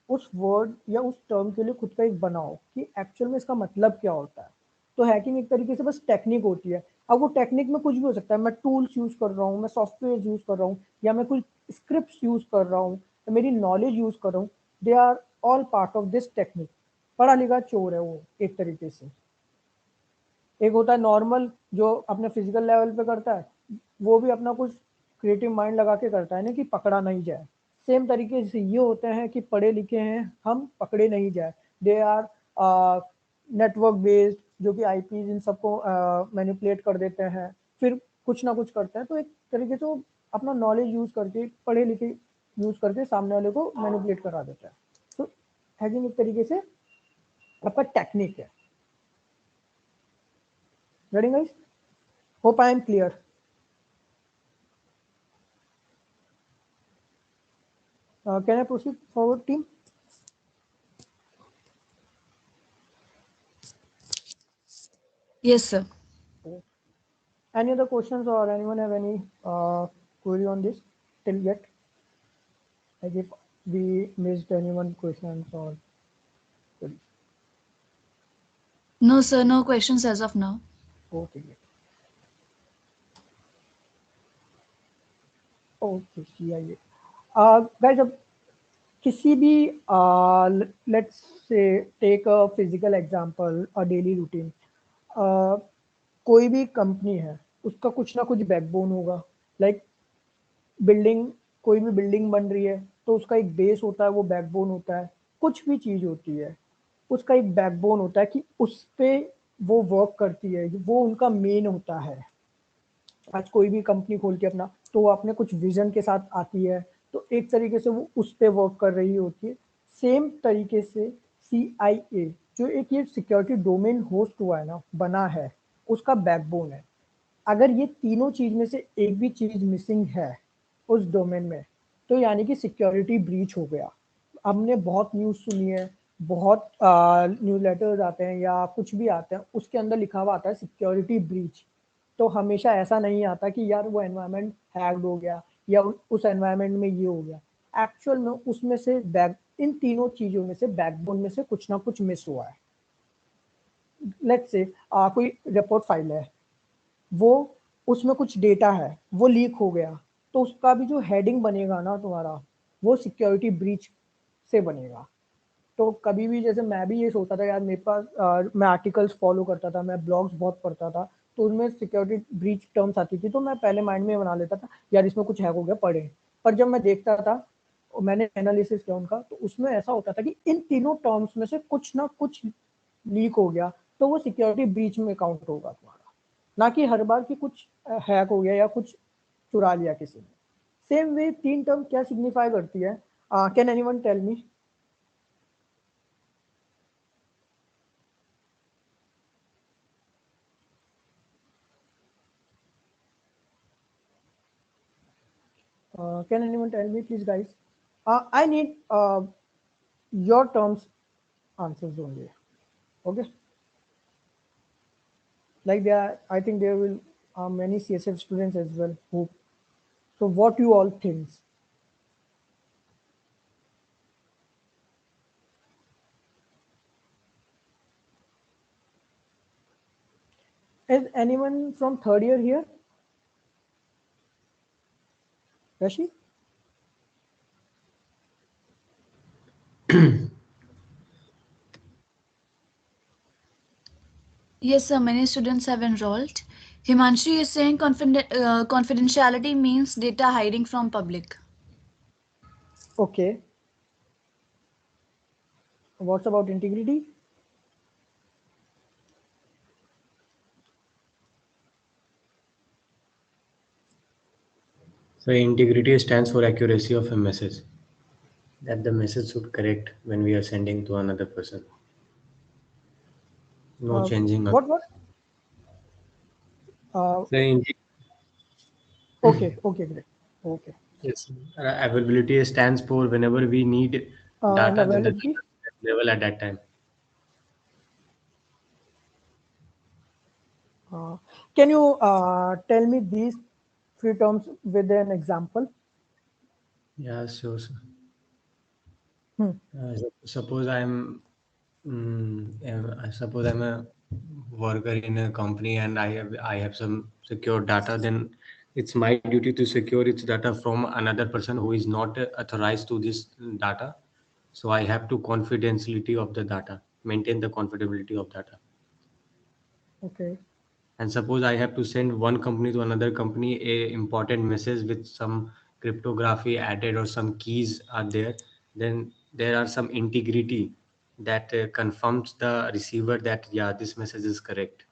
उस वर्ड या उस टर्म के लिए खुद का एक बनाओ कि एक्चुअल में इसका मतलब क्या होता है। तो हैकिंग एक तरीके से बस टेक्निक होती है। अब वो टेक्निक में कुछ भी हो सकता है, मैं टूल्स यूज कर रहा हूँ, मैं सॉफ्टवेयर यूज कर रहा हूँ, या मैं कुछ स्क्रिप्ट यूज कर रहा हूँ, मेरी नॉलेज यूज कर रहा हूँ, they are all part of this technique. पढ़ा लिखा चोर है वो एक तरीके से। एक होता है नॉर्मल जो अपने फिजिकल लेवल पे करता है, वो भी अपना कुछ क्रिएटिव माइंड लगा के करता है ना, कि पकड़ा नहीं जाए। सेम तरीके से ये होते हैं कि पढ़े लिखे हैं हम, पकड़े नहीं जाए। दे आर नेटवर्क बेस्ड, जो कि आईपी इन सबको मैनिपुलेट कर देते हैं, फिर कुछ ना कुछ करते हैं। तो एक तरीके से अपना नॉलेज यूज करके, पढ़े लिखे यूज करके सामने वाले को मैनिपुलेट करा देता है। तो हैकिंग एक तरीके से आपका टेक्निक है. Ready guys? Hope I am clear. Can I proceed forward, team? Yes, sir. Any other questions or anyone have any query on this till yet? Like if we missed anyone questions or queries. No, sir, no questions as of now. Okay, great. Okay, CIA. Guys, अब किसी भी let's say take a physical example, a daily routine. कोई भी कंपनी है उसका कुछ ना कुछ बैकबोन होगा. लाइक बिल्डिंग, कोई भी बिल्डिंग बन रही है तो उसका एक बेस होता है, वो बैकबोन होता है. कुछ भी चीज होती है उसका एक बैकबोन होता है कि उस पे वो वर्क करती है, वो उनका मेन होता है. आज कोई भी कंपनी खोल के अपना, तो वो अपने कुछ विजन के साथ आती है, तो एक तरीके से वो उस पे वर्क कर रही होती है. सेम तरीके से CIA जो एक ये सिक्योरिटी डोमेन होस्ट हुआ है ना, बना है, उसका बैकबोन है. अगर ये तीनों चीज में से एक भी चीज मिसिंग है उस डोमेन में, तो यानी कि सिक्योरिटी ब्रीच हो गया. हमने बहुत न्यूज़ सुनी है, बहुत न्यूज़ लेटर्स आते हैं या कुछ भी आते हैं, उसके अंदर लिखा हुआ आता है सिक्योरिटी ब्रीच. तो हमेशा ऐसा नहीं आता कि यार वो एनवायरनमेंट हैक्ड हो गया या उस एनवायरनमेंट में ये हो गया. एक्चुअल में उसमें से इन तीनों चीजों में से बैकबोन में से कुछ ना कुछ मिस हुआ है. लेट्स से कोई रिपोर्ट फाइल है, वो उसमें कुछ डेटा है, वो लीक हो गया, तो उसका भी जो हेडिंग बनेगा ना तुम्हारा, वो सिक्योरिटी ब्रीच से बनेगा. तो कभी भी जैसे मैं भी ये सोचता था यार, मेरे पास मैं आर्टिकल्स फॉलो करता था, मैं ब्लॉग्स बहुत पढ़ता था, तो उनमें सिक्योरिटी ब्रीच टर्म्स आती थी, तो मैं पहले माइंड में बना लेता था यार इसमें कुछ हैक हो गया, पढ़े. पर जब मैं देखता था और मैंने एनालिसिस किया उनका, तो उसमें ऐसा होता था कि इन तीनों टर्म्स में से कुछ ना कुछ लीक हो गया, तो वो सिक्योरिटी ब्रीच में काउंट होगा तुम्हारा, ना कि हर बार कि कुछ हैक हो गया या कुछ चुरा लिया किसी ने. सेम वे तीन टर्म क्या सिग्निफाई करती है? Can anyone tell me? Can anyone tell me, please, guys? I need your terms answers only. Okay. Like there, I think there will many CSF students as well. Who? So, what you all think? Is anyone from third year here? Rashi? Yes, sir, many students have enrolled. Himanshi is saying confidentiality means data hiding from public. Okay. What's about integrity? So integrity stands for accuracy of a message. That the message should correct when we are sending to another person. No changing. What? So Okay. Okay. Great. Okay. yes, availability stands for whenever we need And data, then the availability? data is available at that time. Can you tell me these three terms with an example? Yeah, sure. Hmm. Suppose suppose I'm a worker in a company and I have some secure data. Then it's my duty to secure its data from another person who is not authorized to this data. So I have to confidentiality of the data, maintain the confidentiality of data. Okay. And suppose I have to send one company to another company a important message with some cryptography added or some keys are there, then there are some integrity that confirms the receiver that yeah, this message is correct.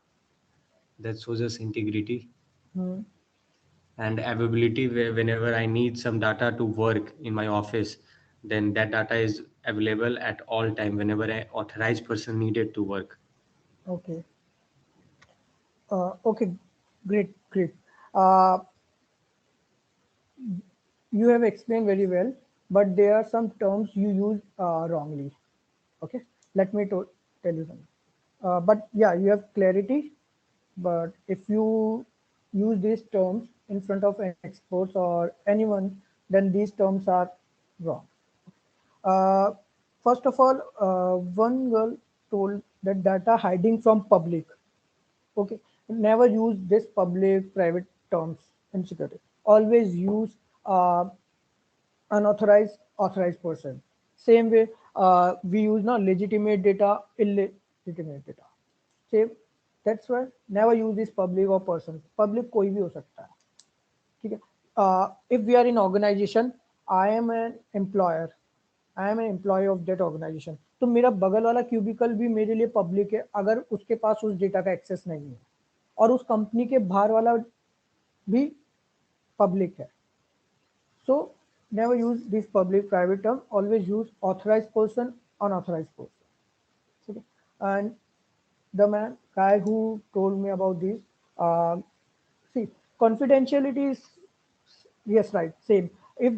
That shows us integrity. Hmm. And availability, whenever I need some data to work in my office, then that data is available at all time whenever an authorized person needed to work. Okay. Okay. Great. Great. Uh, you have explained very well, but there are some terms you use wrongly. Okay. Let me tell you something. But yeah, you have clarity. But if you use these terms in front of an experts or anyone, then these terms are wrong. Uh, First of all, one girl told that data hiding from public. Okay, never use this public private terms in security. Always use unauthorized authorized person. Same way, we use now legitimate data, illegitimate data. Same. That's why never use this public or person. Public कोई भी हो सकता है. ठीक है. If we are in organization, I am an employer. I am an employ of that organisation. तो मेरा बगल वाला क्यूबिकल भी मेरे लिए पब्लिक है अगर उसके पास उस डेटा का एक्सेस नहीं है, और उस कंपनी के बाहर वाला भी पब्लिक है. So never use this public private term. Always use authorise person, unauthorise person. And the guy who told me about this, see, confidentiality is, yes, right, same. If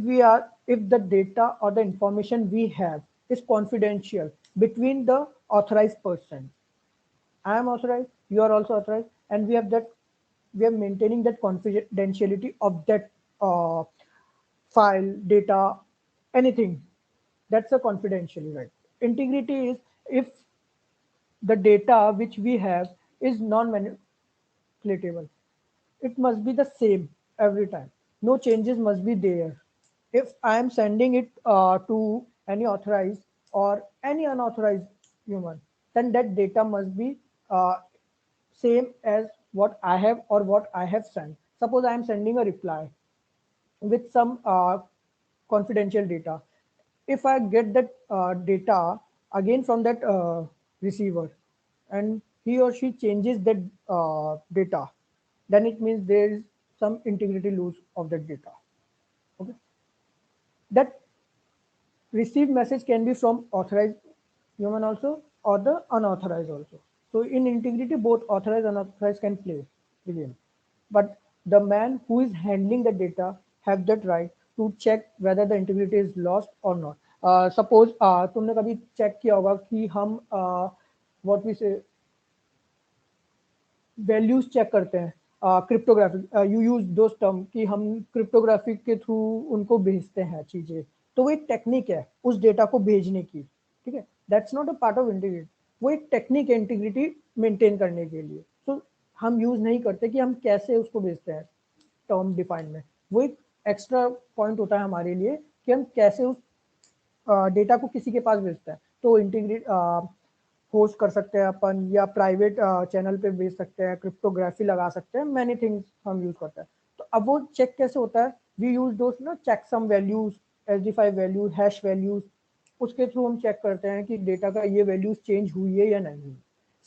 the data or the information we have is confidential between the authorized person, I am authorized, you are also authorized, and we are maintaining that confidentiality of that file, data, anything, that's a confidentiality, right? Integrity is if the data which we have is non-manipulatable. It must be the same every time. No changes must be there. If I am sending it to any authorized or any unauthorized human, then that data must be same as what I have or what I have sent. Suppose I am sending a reply with some confidential data. If I get that data again from that receiver, and he or she changes that data, then it means there is some integrity loss of that data. Okay, that received message can be from authorized human also or the unauthorized also. So in integrity, both authorized and unauthorized can play the game. But the man who is handling the data have that right to check whether the integrity is lost or not. Suppose तुमने कभी check किया होगा कि हम what we say values check करते हैं cryptography. You use those term कि हम क्रिप्टोग्राफी के थ्रू उनको भेजते हैं चीजें. तो वो एक टेक्निक है उस डेटा को भेजने की. ठीक है, that's not a part of integrity. वो एक टेक्निक है इंटीग्रिटी मेंटेन करने के लिए. तो हम यूज नहीं करते कि हम कैसे उसको भेजते हैं टर्म डिफाइन में. वो एक एक्स्ट्रा पॉइंट होता है हमारे लिए कि हम कैसे उस डेटा को किसी के पास भेजते हैं. तो इंटीग्रेट होस्ट कर सकते हैं अपन, या प्राइवेट चैनल पे भेज सकते हैं, क्रिप्टोग्राफी लगा सकते हैं, मैनी थिंग्स हम यूज करते हैं. तो अब वो चेक कैसे होता है? वी यूज दोस्त ना check some values, SD5 values, hash values. उसके थ्रू हम चेक करते हैं कि डेटा का ये वैल्यूज चेंज हुई है या नहीं.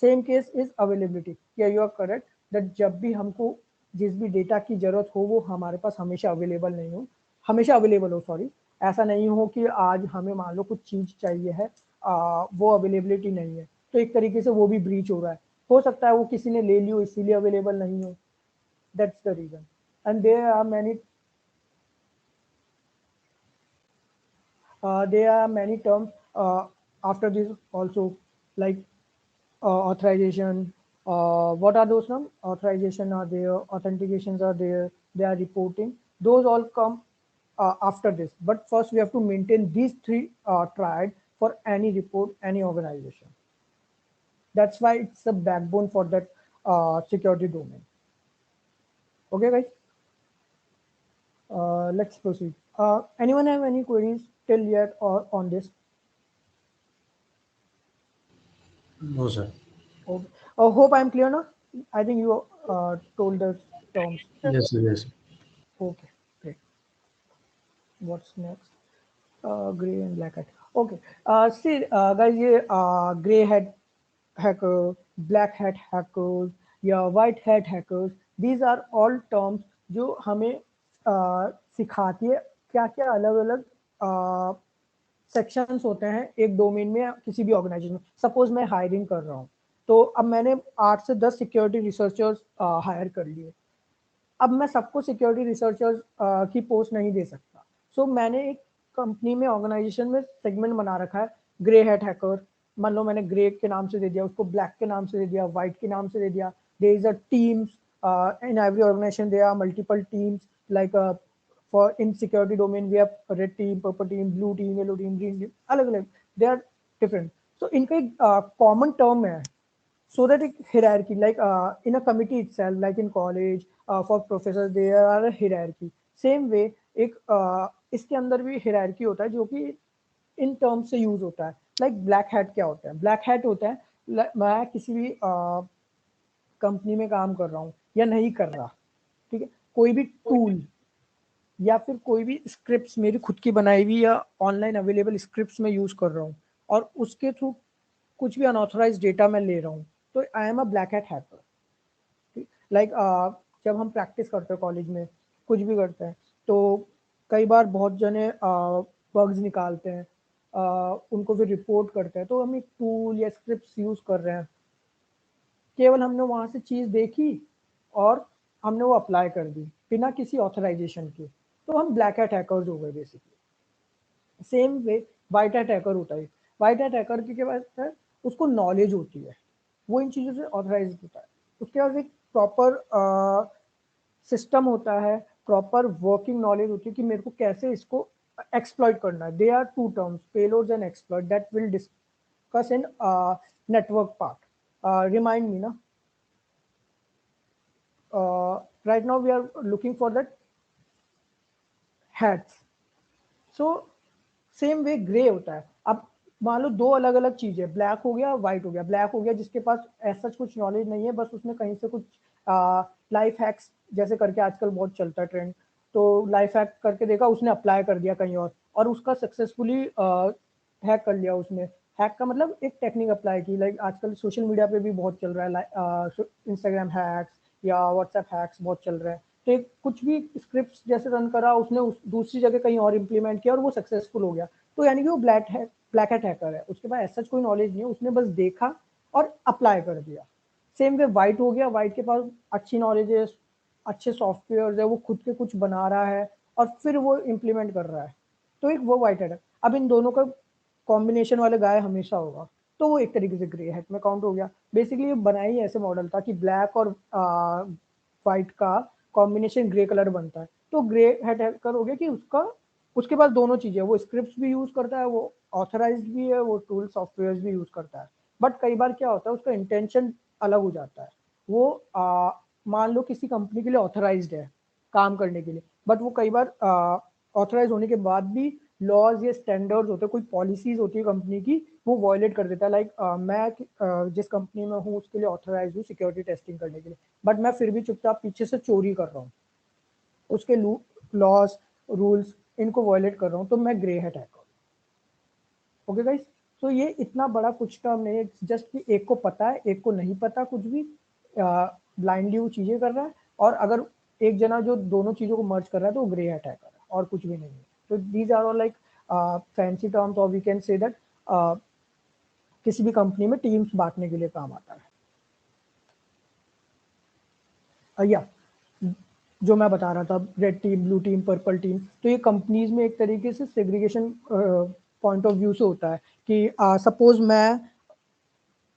Same case is availability. क्या यू आर करेक्ट दैट जब भी हमको जिस भी डेटा की जरूरत हो वो हमारे पास हमेशा अवेलेबल नहीं हो, हमेशा अवेलेबल हो, सॉरी. ऐसा नहीं हो कि आज हमें मान लो कुछ चीज चाहिए है, वो अवेलेबिलिटी नहीं है, तो एक तरीके से वो भी ब्रीच हो रहा है. हो सकता है वो किसी ने ले लियो इसीलिए अवेलेबल नहीं हो. That's the reason. And there are many terms after this also, like authorization. What are those terms? Authorization are there, authentications are there, they are reporting. Those all come after this. But first we have to maintain these three triad for any report, any organization. That's why it's the backbone for that security domain. Okay, guys. Let's proceed. Anyone have any queries till yet or on this? No, sir. Okay. Hope I'm clear now. I think you told the terms. Yes, sir, yes. Okay, great. What's next? Gray and black hat. Okay. See, guys, ये gray hat hacker, black hat hackers, या white hat hackers. These are all terms जो हमें सिखाती है क्या क्या अलग अलग सेक्शंस होते हैं एक डोमेन में या किसी भी ऑर्गेनाइजेशन में। सपोज मैं हायरिंग कर रहा हूँ, तो अब मैंने 8 से 10 सिक्योरिटी रिसर्चर्स हायर कर लिए। अब मैं सबको सिक्योरिटी रिसर्चर्स की पोस्ट नहीं दे सकता, सो मैंने एक कंपनी में ऑर्गेनाइजेशन में सेगमेंट बना रखा है, ग्रे हैट हैकर। मान लो मैंने ग्रे के नाम से दे दिया, उसको ब्लैक के नाम से दे दिया, व्हाइट के नाम से दे दिया। There is a teams in every organisation, there are multiple teams like for in security domain we have red team, purple team, blue team, yellow team, green team, अलग अलग, दे आर डिफरेंट। सो इनका एक कॉमन टर्म है, so that a hierarchy like in a committee itself, like in college for professors there are a hierarchy, same way एक इसके अंदर भी hierarchy होता है जो कि इन टर्म से यूज होता है। लाइक ब्लैक हैट क्या होता है? ब्लैक हैट होता है मैं किसी भी कंपनी में काम कर रहा हूँ या नहीं कर रहा, ठीक है, कोई भी टूल या फिर कोई भी स्क्रिप्ट्स मेरी खुद की बनाई हुई या ऑनलाइन अवेलेबल स्क्रिप्ट्स में यूज कर रहा हूँ और उसके थ्रू कुछ भी अनऑथराइज डेटा मैं ले रहा हूँ, तो I am a black hat hacker. Like जब हम प्रैक्टिस करते हैं कॉलेज में, कुछ भी करते हैं, तो कई बार बहुत जने बग्स निकालते हैं, उनको फिर रिपोर्ट करते हैं, तो हम एक टूल या स्क्रिप्ट्स यूज कर रहे हैं, केवल हमने वहां से चीज देखी और हमने वो अप्लाई कर दी बिना किसी ऑथराइजेशन के, तो हम ब्लैक हैट हैकर्स हो गए basically. Same way white hat hacker होता है। व्हाइट हैट हैकर के पास है, उसको नॉलेज होती है, वो इन चीज़ों से ऑथराइज होता है, उसके पास एक प्रॉपर सिस्टम होता है, प्रॉपर वर्किंग नॉलेज होती है कि मेरे को कैसे इसको एक्सप्लॉइट करना है। They are two terms, payloads and exploit, that will discuss in network part. Remind me ना, right now we are looking for that hats, so same way grey होता है। अब मान लो दो अलग अलग चीजें, ब्लैक हो गया, व्हाइट हो गया। ब्लैक हो गया जिसके पास ऐसा कुछ नॉलेज नहीं है, बस उसने कहीं से कुछ लाइफ हैक्स जैसे करके, आजकल बहुत चलता है ट्रेंड, तो लाइफ हैक करके देखा, उसने अप्लाई कर दिया कहीं और उसका सक्सेसफुली हैक कर लिया उसने। हैक का मतलब एक टेक्निक अप्लाई की, लाइक आजकल सोशल मीडिया पे भी बहुत चल रहा है, इंस्टाग्राम हैक्स या व्हाट्सएप हैक्स बहुत चल रहे हैं। तो एक कुछ भी स्क्रिप्ट जैसे रन करा उसने, उस दूसरी जगह कहीं और इम्प्लीमेंट किया और वो सक्सेसफुल हो गया, तो यानी कि वो ब्लैक हैट हैकर है। उसके पास ऐसा कोई नॉलेज नहीं है, उसने बस देखा और अप्लाई कर दिया। सेम वे व्हाइट हो गया, व्हाइट के पास अच्छी नॉलेज है, अच्छे सॉफ्टवेयर है, वो खुद के कुछ बना रहा है और फिर वो इम्प्लीमेंट कर रहा है, तो एक वो व्हाइट हैट है। अब इन दोनों का कॉम्बिनेशन वाले गाय हमेशा होगा, तो वो एक तरीके से ग्रे हैट में काउंट हो गया। बेसिकली ये बनाई ऐसे मॉडल था कि ब्लैक और व्हाइट का कॉम्बिनेशन ग्रे कलर बनता है, तो ग्रे हैट हैकर हो गया कि उसके पास दोनों चीजें, वो स्क्रिप्ट भी यूज करता है, वो ऑथराइज्ड भी है, वो टूल सॉफ्टवेयर भी यूज करता है। बट कई बार क्या होता है, उसका इंटेंशन अलग हो जाता है। वो मान लो किसी कंपनी के लिए ऑथराइज्ड है काम करने के लिए, बट वो कई बार ऑथराइज होने के बाद भी लॉज या स्टैंडर्ड्स होते हैं, कोई पॉलिसीज होती है कंपनी की, वो वॉयलेट कर देता है। लाइक मैं जिस कंपनी में हूँ उसके लिए ऑथराइज हूँ सिक्योरिटी टेस्टिंग करने के लिए, बट मैं फिर भी चुपचाप पीछे से चोरी कर रहा हूँ, उसके लॉज रूल्स इनको वॉयलेट कर रहा हूँ, तो मैं grey hat hacker. Okay guys, तो ये इतना बड़ा कुछ टर्म नहीं है, जस्ट कि एक को पता है, एक को नहीं पता, कुछ भी ब्लाइंडली वो चीजें कर रहा है, और अगर एक जना जो दोनों चीजों को मर्ज कर रहा है तो वो ग्रे हैट हैकर है, और कुछ भी नहीं है। तो these are all like fancy terms, और वी कैन से दैट किसी भी कंपनी में टीम्स बांटने के लिए काम आता है। या जो मैं बता रहा था, red team, blue team, purple team, तो ये कंपनीज में एक तरीके से सेग्रीगेशन पॉइंट ऑफ व्यू से होता है कि सपोज मैं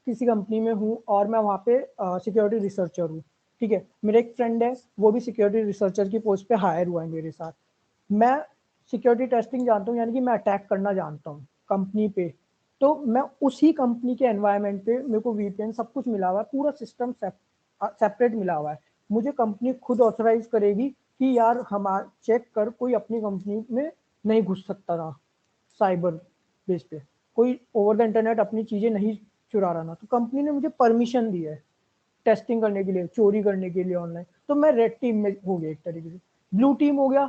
किसी कंपनी में हूँ और मैं वहाँ पे सिक्योरिटी रिसर्चर हूँ, ठीक है, मेरा एक फ्रेंड है, वो भी सिक्योरिटी रिसर्चर की पोस्ट पे हायर हुआ है मेरे साथ। मैं सिक्योरिटी टेस्टिंग जानता हूँ, यानी कि मैं अटैक करना जानता हूँ कंपनी पे, तो मैं उसी कंपनी के एनवायरनमेंट पे, मेरे को वीपीएन सब कुछ मिला हुआ है, पूरा सिस्टम सेपरेट मिला हुआ है। मुझे कंपनी खुद ऑथराइज करेगी कि यार हमारा चेक कर, कोई अपनी कंपनी में नहीं घुस सकता ना, साइबर बेस पे कोई ओवर द इंटरनेट अपनी चीजें नहीं चुरा रहा ना, तो कंपनी ने मुझे परमिशन दी है टेस्टिंग करने के लिए, चोरी करने के लिए ऑनलाइन, तो मैं रेड टीम में हो गया एक तरीके से। ब्लू टीम हो गया,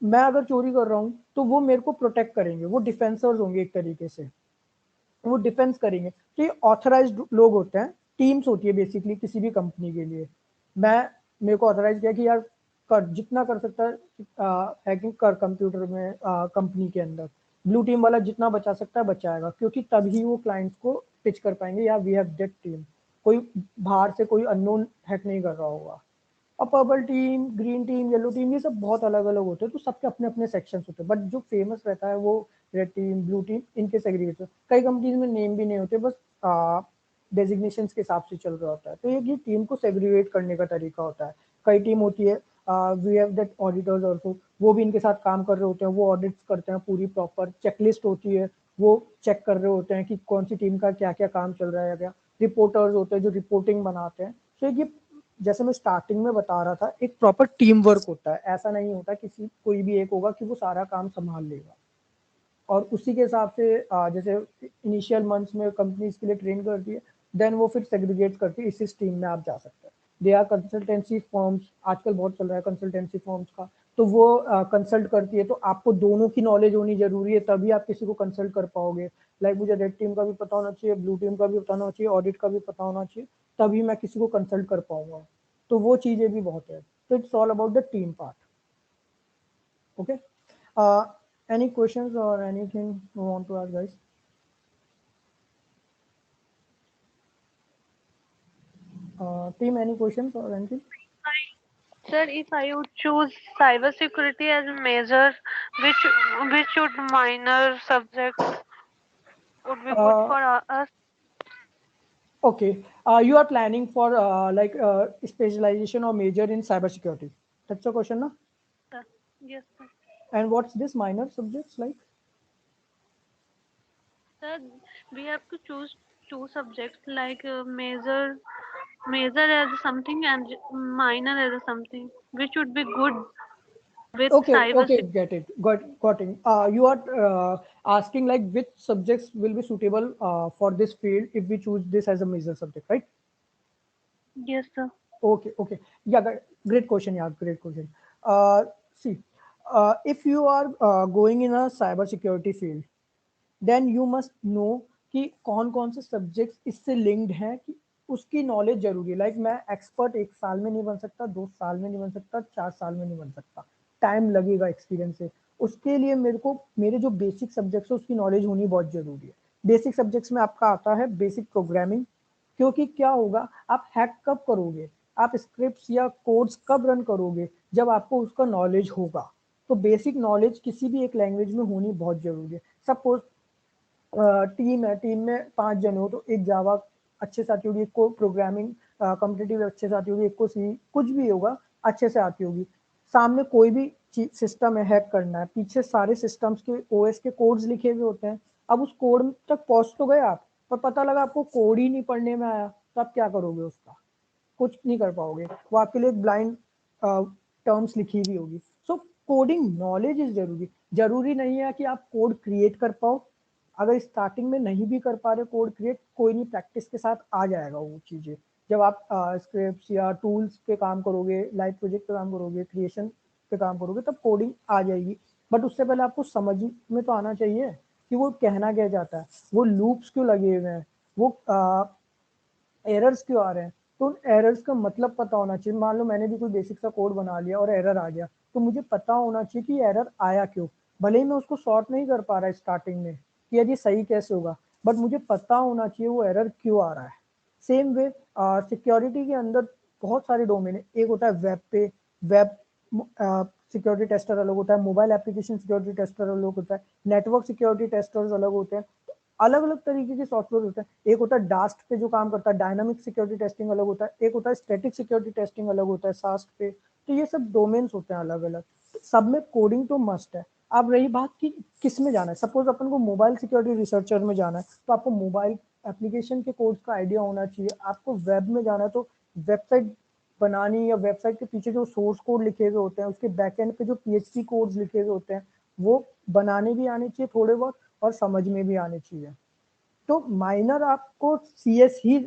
मैं अगर चोरी कर रहा हूँ तो वो मेरे को प्रोटेक्ट करेंगे, वो डिफेंसर्स होंगे एक तरीके से, वो डिफेंस करेंगे। तो ये ऑथराइज्ड लोग होते हैं, टीम्स होती है बेसिकली किसी भी कंपनी के लिए। मेरे को ऑथराइज किया कि यार कर, जितना कर सकता है हैकिंग कर कंप्यूटर में कंपनी के अंदर, ब्लू टीम वाला जितना बचा सकता है बचाएगा, क्योंकि तभी वो क्लाइंट्स को पिच कर पाएंगे या वी हैव दैट टीम, कोई बाहर से कोई अननोन हैक नहीं कर रहा होगा। और purple team, green team, yellow team, ये सब बहुत अलग अलग होते हैं, तो सबके अपने अपने सेक्शंस होते हैं, बट जो फेमस रहता है वो रेड टीम, ब्लू टीम, इनके सेग्रीगेट। कई कंपनीज में नेम भी नहीं होते, बस डेजिग्नेशन के हिसाब से चल रहा होता है। तो ये टीम को सेग्रीगेट करने का तरीका होता है। कई टीम होती है, we have that auditors also, वो भी इनके साथ काम कर रहे होते हैं, वो ऑडिट्स करते हैं, पूरी प्रॉपर चेकलिस्ट होती है, वो चेक कर रहे होते हैं कि कौन सी टीम का क्या क्या काम चल रहा है, क्या रिपोर्टर्स होते हैं जो रिपोर्टिंग बनाते हैं। तो ये जैसे मैं स्टार्टिंग में बता रहा था, एक प्रॉपर टीम वर्क होता है, ऐसा नहीं होता किसी कोई भी एक होगा कि वो सारा काम संभाल लेगा। और उसी के हिसाब से जैसे इनिशियल मंथ्स में कंपनी इसके लिए ट्रेन करती है, देन वो फिर सेग्रीगेट करती है, इस टीम में आप जा सकते हैं। दे आर कंसल्टेंसी फॉर्म्स, आजकल बहुत चल रहा है कंसल्टेंसी फॉर्म्स का, तो वो कंसल्ट करती है, तो आपको दोनों की नॉलेज होनी जरूरी है, तभी आप किसी को कंसल्ट कर पाओगे। लाइक मुझे रेड टीम का भी पता होना चाहिए, ब्लू टीम का भी पता होना चाहिए, ऑडिट का भी पता होना चाहिए, तभी मैं किसी को कंसल्ट कर पाऊंगा। तो वो चीजें भी बहुत है, तो it's all about the team part. Okay, any questions or anything you want to ask, guys? Team, any questions or anything? Sir, if I would choose cybersecurity as a major, which would minor subject would be good for us? Okay, you are planning for like specialization or major in cybersecurity. That's the question, na? Sir? Yes, sir. And what's this minor subjects like? Sir, we have to choose two subjects, like major as something and minor as something, which would be good with Okay, cybersecurity. get it, got it. You are asking like which subjects will be suitable for this field if we choose this as a major subject, right? Yes, sir. Okay. Yeah, great question. Yeah, great question. See, if you are going in a cyber security field, then you must know कि कौन कौन से सब्जेक्ट्स इससे लिंक्ड हैं, कि उसकी नॉलेज जरूरी है। लाइक मैं एक्सपर्ट 1 साल में नहीं बन सकता, 2 साल में नहीं बन सकता, 4 साल में नहीं बन सकता, टाइम लगेगा एक्सपीरियंस से। उसके लिए मेरे को मेरे जो बेसिक सब्जेक्ट्स है उसकी नॉलेज होनी बहुत जरूरी है। बेसिक सब्जेक्ट्स में आपका आता है बेसिक प्रोग्रामिंग, क्योंकि क्या होगा, आप हैक कब करोगे, आप स्क्रिप्ट्स या कोड्स कब रन करोगे, जब आपको उसका नॉलेज होगा। तो बेसिक नॉलेज किसी भी एक लैंग्वेज में होनी बहुत जरूरी है। सपोज टीम है, टीम में 5 जन हो, तो एक जावा अच्छे से आती होगी, एक को प्रोग्रामिंग कॉम्पिटिटिव अच्छे से आती होगी, एक को सी, कुछ भी होगा अच्छे से आती होगी। सामने कोई भी सिस्टम है, हैक करना है, पीछे सारे सिस्टम्स के ओएस के कोड्स लिखे हुए होते हैं। अब उस कोड तक पहुंच तो गए आप, पर पता लगा आपको कोड ही नहीं पढ़ने में आया, तो आप क्या करोगे, उसका कुछ नहीं कर पाओगे, वो आपके लिए ब्लाइंड टर्म्स लिखी हुई होगी। सो कोडिंग नॉलेज इज जरूरी नहीं है कि आप कोड क्रिएट कर पाओ। अगर स्टार्टिंग में नहीं भी कर पा रहे कोड क्रिएट, कोई नहीं, प्रैक्टिस के साथ आ जाएगा वो चीजें। जब आप स्क्रिप्ट्स या टूल्स पे काम करोगे, लाइव प्रोजेक्ट पे काम करोगे, क्रिएशन पे काम करोगे, तब कोडिंग आ जाएगी। बट उससे पहले आपको समझ में तो आना चाहिए कि वो कहना क्या जाता है, वो लूप्स क्यों लगे हुए हैं, वो एरर्स क्यों आ रहे हैं, तो उन एरर्स का मतलब पता होना चाहिए। मान लो मैंने भी कोई बेसिक सा कोड बना लिया और एरर आ गया, तो मुझे पता होना चाहिए कि एरर आया क्यों। भले ही मैं उसको सॉर्ट नहीं कर पा रहा स्टार्टिंग में कि यार ये सही कैसे होगा, बट मुझे पता होना चाहिए वो एरर क्यों आ रहा है। सेम वे सिक्योरिटी के अंदर बहुत सारे डोमेन है। एक होता है वेब पे, वेब सिक्योरिटी टेस्टर अलग होता है, मोबाइल एप्लीकेशन सिक्योरिटी टेस्टर अलग होता है, नेटवर्क सिक्योरिटी टेस्टर्स अलग होते हैं। अलग अलग तरीके के सॉफ्टवेयर होते हैं। एक होता है डास्ट पे जो काम करता है, डायनामिक सिक्योरिटी टेस्टिंग अलग होता है, एक होता है स्टैटिक सिक्योरिटी टेस्टिंग अलग होता है, सास्ट पे। तो ये सब डोमेन्स होते हैं अलग अलग, सब में कोडिंग तो मस्ट है। अब रही बात कि किस में जाना है, सपोज अपन को मोबाइल सिक्योरिटी रिसर्चर में जाना है, तो आपको मोबाइल एप्लीकेशन के कोड्स का आइडिया होना चाहिए। आपको वेब में जाना है, तो वेबसाइट बनानी या वेबसाइट के पीछे जो सोर्स कोड लिखे हुए होते हैं, उसके बैकएंड पे जो PHP कोड्स लिखे हुए होते हैं, वो बनाने भी आने चाहिए थोड़े बहुत, और समझ में भी आने चाहिए। तो माइनर आपको CS ही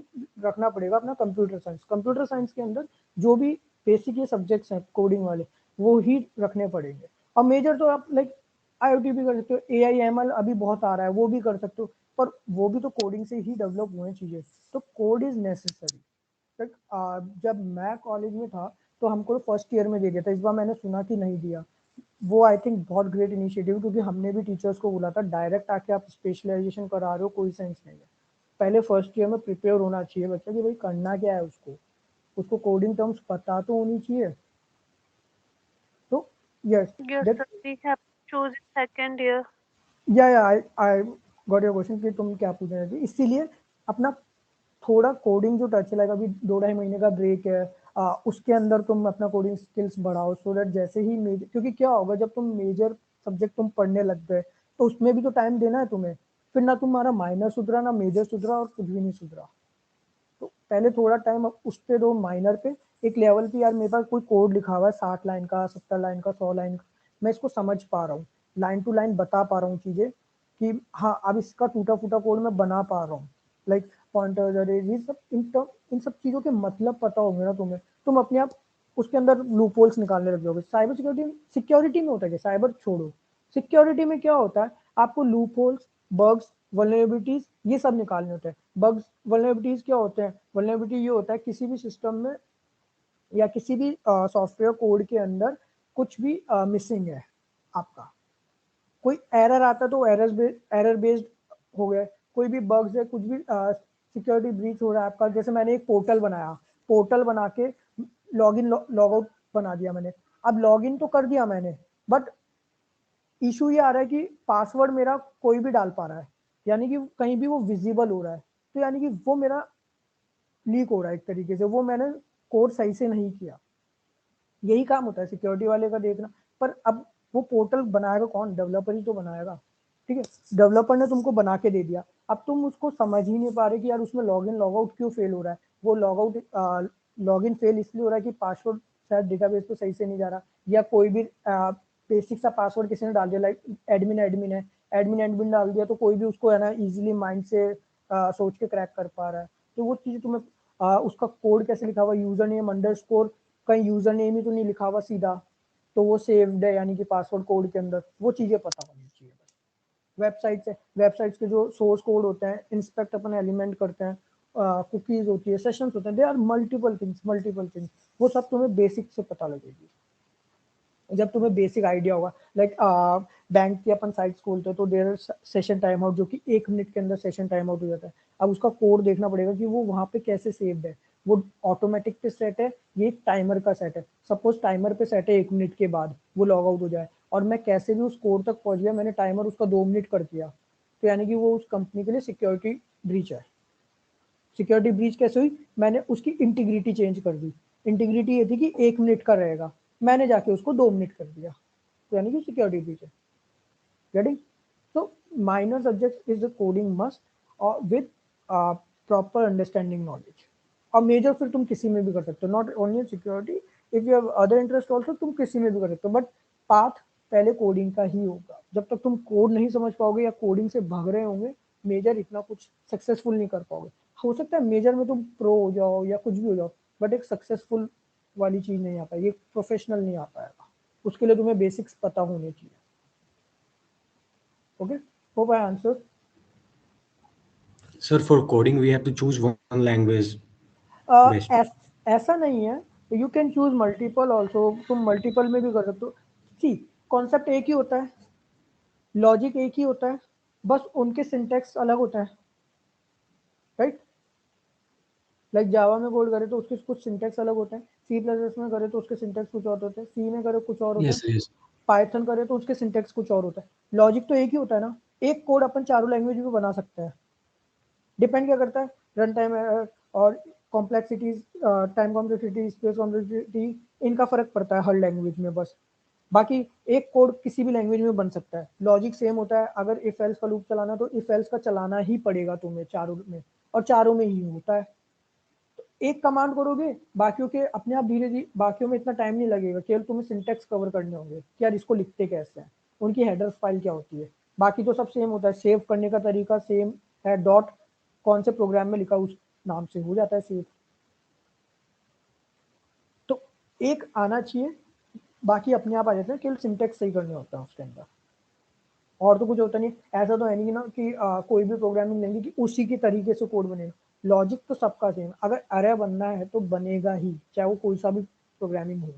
रखना पड़ेगा अपना कंप्यूटर साइंस। कंप्यूटर साइंस के अंदर जो भी बेसिक ये सब्जेक्ट्स हैं कोडिंग वाले, वो ही रखने पड़ेंगे। और मेजर तो आप लाइक IoT भी कर सकते हो, AI ML अभी बहुत आ रहा है, वो भी कर सकते हो, पर वो भी तो कोडिंग से ही डेवलप हुए चीजें। तो कोड इज नेसेसरी। जब मैं कॉलेज में था तो हमको फर्स्ट ईयर में दे दिया था, इस बार मैंने सुना कि नहीं दिया। वो आई थिंक बहुत ग्रेट इनिशिएटिव, क्योंकि हमने भी टीचर्स को बोला था डायरेक्ट आके आप स्पेशलाइजेशन करा रहे हो कोई सेंस नहीं है। पहले फर्स्ट ईयर में प्रिपेयर होना चाहिए बच्चा कि भाई करना क्या है, उसको कोडिंग टर्म्स पता तो होनी चाहिए। तो yes Yes, that sir. We have chosen second year. या आई गॉट योर क्वेश्चन कि तुम क्या पूछ रहे थे। इसीलिए अपना थोड़ा कोडिंग जो टच है, लाइक अभी 2-2.5 महीने का ब्रेक है, उसके अंदर तुम अपना कोडिंग स्किल्स बढ़ाओ, सो दैट जैसे ही मेजर, क्योंकि क्या होगा जब तुम मेजर सब्जेक्ट तुम पढ़ने लग गए तो उसमें भी तो टाइम देना है तुम्हें, फिर ना तुम्हारा माइनर सुधरा ना मेजर सुधरा और कुछ भी नहीं सुधरा। तो पहले थोड़ा टाइम उस पे दो माइनर पे, एक लेवल पे यार मेरे पास कोई कोड लिखा हुआ है 60 लाइन का, 70 लाइन का, 100 लाइन का, मैं इसको समझ पा रहा हूँ, लाइन टू लाइन बता पा रहा हूँ चीजें कि हाँ अब इसका टूटा फूटा कोड मैं बना पा रहा हूँ, लाइक पॉइंटर्स अरेज, ये सब इन सब चीजों के मतलब पता होंगे ना तुम्हें, तुम अपने आप उसके अंदर लूप होल्स निकालने लग जाओगे। साइबर सिक्योरिटी में होता है, साइबर छोड़ो, सिक्योरिटी में क्या होता है, आपको लूप होल्स, बग्स, वल्नरेबिलिटीज ये सब निकालने होते हैं। बग्स वल्नरेबिलिटीज क्या होते हैं, वल्नरेबिलिटी ये होता है किसी भी सिस्टम में या किसी भी सॉफ्टवेयर कोड के अंदर कुछ भी मिसिंग है, आपका कोई एरर आता है तो एरर बेस्ड हो गया, कोई भी बग्स है, कुछ भी सिक्योरिटी ब्रीच हो रहा है आपका। जैसे मैंने एक पोर्टल बनाया, पोर्टल बना के लॉग इन लॉग आउट बना दिया मैंने, अब लॉग इन तो कर दिया मैंने, बट इशू ये आ रहा है कि पासवर्ड मेरा कोई भी डाल पा रहा है, यानी कि कहीं भी वो विजिबल हो रहा है, तो यानी कि वो मेरा लीक हो रहा है एक तरीके से, वो मैंने कोड सही से नहीं किया। यही काम होता है सिक्योरिटी वाले का देखना। पर अब वो पोर्टल बनाएगा कौन, डेवलपर ही तो बनाएगा, ठीक है, डेवलपर ने तुमको बना के दे दिया, अब तुम उसको समझ ही नहीं पा रहे कि यार उसमें लॉग इन लॉग आउट क्यों फेल हो रहा है। वो लॉग इन फेल इसलिए हो रहा है कि पासवर्ड शायद डेटाबेस पे सही से नहीं जा रहा, या कोई भी बेसिक सा पासवर्ड किसी ने डाल दिया, लाइक एडमिन एडमिन है, एडमिन डाल दिया तो कोई भी उसको है ना इजीली माइंड से सोच के क्रैक कर पा रहा है। तो वो चीज़ तुम्हें उसका कोड कैसे लिखा हुआ, यूजर नेम अंडरस्कोर, कहीं यूजर नेम ही तो नहीं लिखा हुआ सीधा, तो वो सेव्ड है यानी कि पासवर्ड कोड के अंदर, वो चीजें पता होनी चाहिए बस। वेबसाइट्स के जो सोर्स कोड होते हैं, इंस्पेक्ट अपन एलिमेंट करते हैं, कुकीज होती है, सेशंस होते हैं, दे आर मल्टीपल थिंग्स, वो सब तुम्हें बेसिक से पता लगेगी जब तुम्हें बेसिक आइडिया होगा। लाइक बैंक की अपन साइट्स खोलते हैं तो देयर सेशन टाइम आउट, जो कि 1 मिनट के अंदर सेशन टाइम आउट हो जाता है। अब उसका कोड देखना पड़ेगा कि वो वहां पे कैसे सेव्ड है, वो ऑटोमेटिक पे सेट है, ये टाइमर का सेट है। सपोज टाइमर पे सेट है 1 मिनट के बाद वो लॉग आउट हो जाए, और मैं कैसे भी उस कोड तक पहुंच गया, मैंने टाइमर उसका 2 मिनट कर दिया, तो यानी कि वो उस कंपनी के लिए सिक्योरिटी ब्रीच है। सिक्योरिटी ब्रीच कैसे हुई, मैंने उसकी इंटीग्रिटी चेंज कर दी, इंटीग्रिटी ये थी कि 1 मिनट का रहेगा, मैंने जाके उसको 2 मिनट कर दिया, तो यानी कि सिक्योरिटी ब्रीच है। Getting? so minor subjects is the coding must or with proper understanding knowledge, और मेजर फिर तुम किसी में भी कर सकते हो, not only security, if you have other interest also तुम किसी में भी कर सकते हो, बट पाथ पहले कोडिंग का ही होगा। जब तक तुम कोड नहीं समझ पाओगे या कोडिंग से भाग रहे होंगे, मेजर इतना कुछ सक्सेसफुल नहीं कर पाओगे। हो सकता है मेजर में तुम प्रो हो जाओ या कुछ भी हो जाओ, बट एक सक्सेसफुल वाली चीज नहीं आ पाएगी, एक प्रोफेशनल नहीं आ पाएगा, उसके लिए तुम्हें बेसिक्स पता होने चाहिए। Okay, hope I answered. Sir, for coding, we have to choose one language best. ऐसा नहीं है, you can choose multiple also, तुम मल्टीपल में भी कर सकते हो। सी कॉन्सेप्ट एक ही होता है, लॉजिक एक ही होता है, बस उनके सिंटेक्स अलग होता है, राइट। लाइक जावा में कोड करे तो उसके कुछ सिंटेक्स अलग होते हैं, सी प्लस एस में करे तो उसके सिंटेक्स कुछ और होते हैं, सी में करे कुछ और होता Yes, है, yes. पाइथन करे तो उसके सिंटेक्स कुछ और होता है। लॉजिक तो एक ही होता है ना, एक कोड अपन चारों लैंग्वेज में बना सकते हैं। डिपेंड क्या करता है, रन टाइम और complexities, time complexity, space complexity, इनका फर्क पड़ता है हर लैंग्वेज में बस। बाकी एक कोड किसी भी लैंग्वेज में बन सकता है, लॉजिक सेम होता है। अगर इफ एल्स का लूप चलाना तो इफ एल्स का चलाना ही पड़ेगा तुम्हें चारों में, और चारों में ही होता है। तो एक कमांड करोगे, बाकियों के अपने आप धीरे धीरे, बाकियों में इतना टाइम नहीं लगेगा, केवल तुम्हें सिंटेक्स कवर करने होंगे कि यार इसको लिखते कैसे हैं, उनकी हेडर्स फाइल क्या होती है, बाकी तो सब सेम होता है। सेव करने का तरीका सेम है, डॉट कौन से प्रोग्राम में लिखा उस नाम से हो जाता है सेव। तो एक आना चाहिए, बाकी अपने आप आ जाते हैं, केवल सिंटेक्स सही करने होता है उसके अंदर, और तो कुछ होता नहीं। ऐसा तो है नहीं ना कि कोई भी प्रोग्रामिंग लेंगे कि उसी के तरीके से कोड बनेगा, लॉजिक तो सबका सेम, अगर अरे बनना है तो बनेगा ही, चाहे वो कोई सा भी प्रोग्रामिंग हो।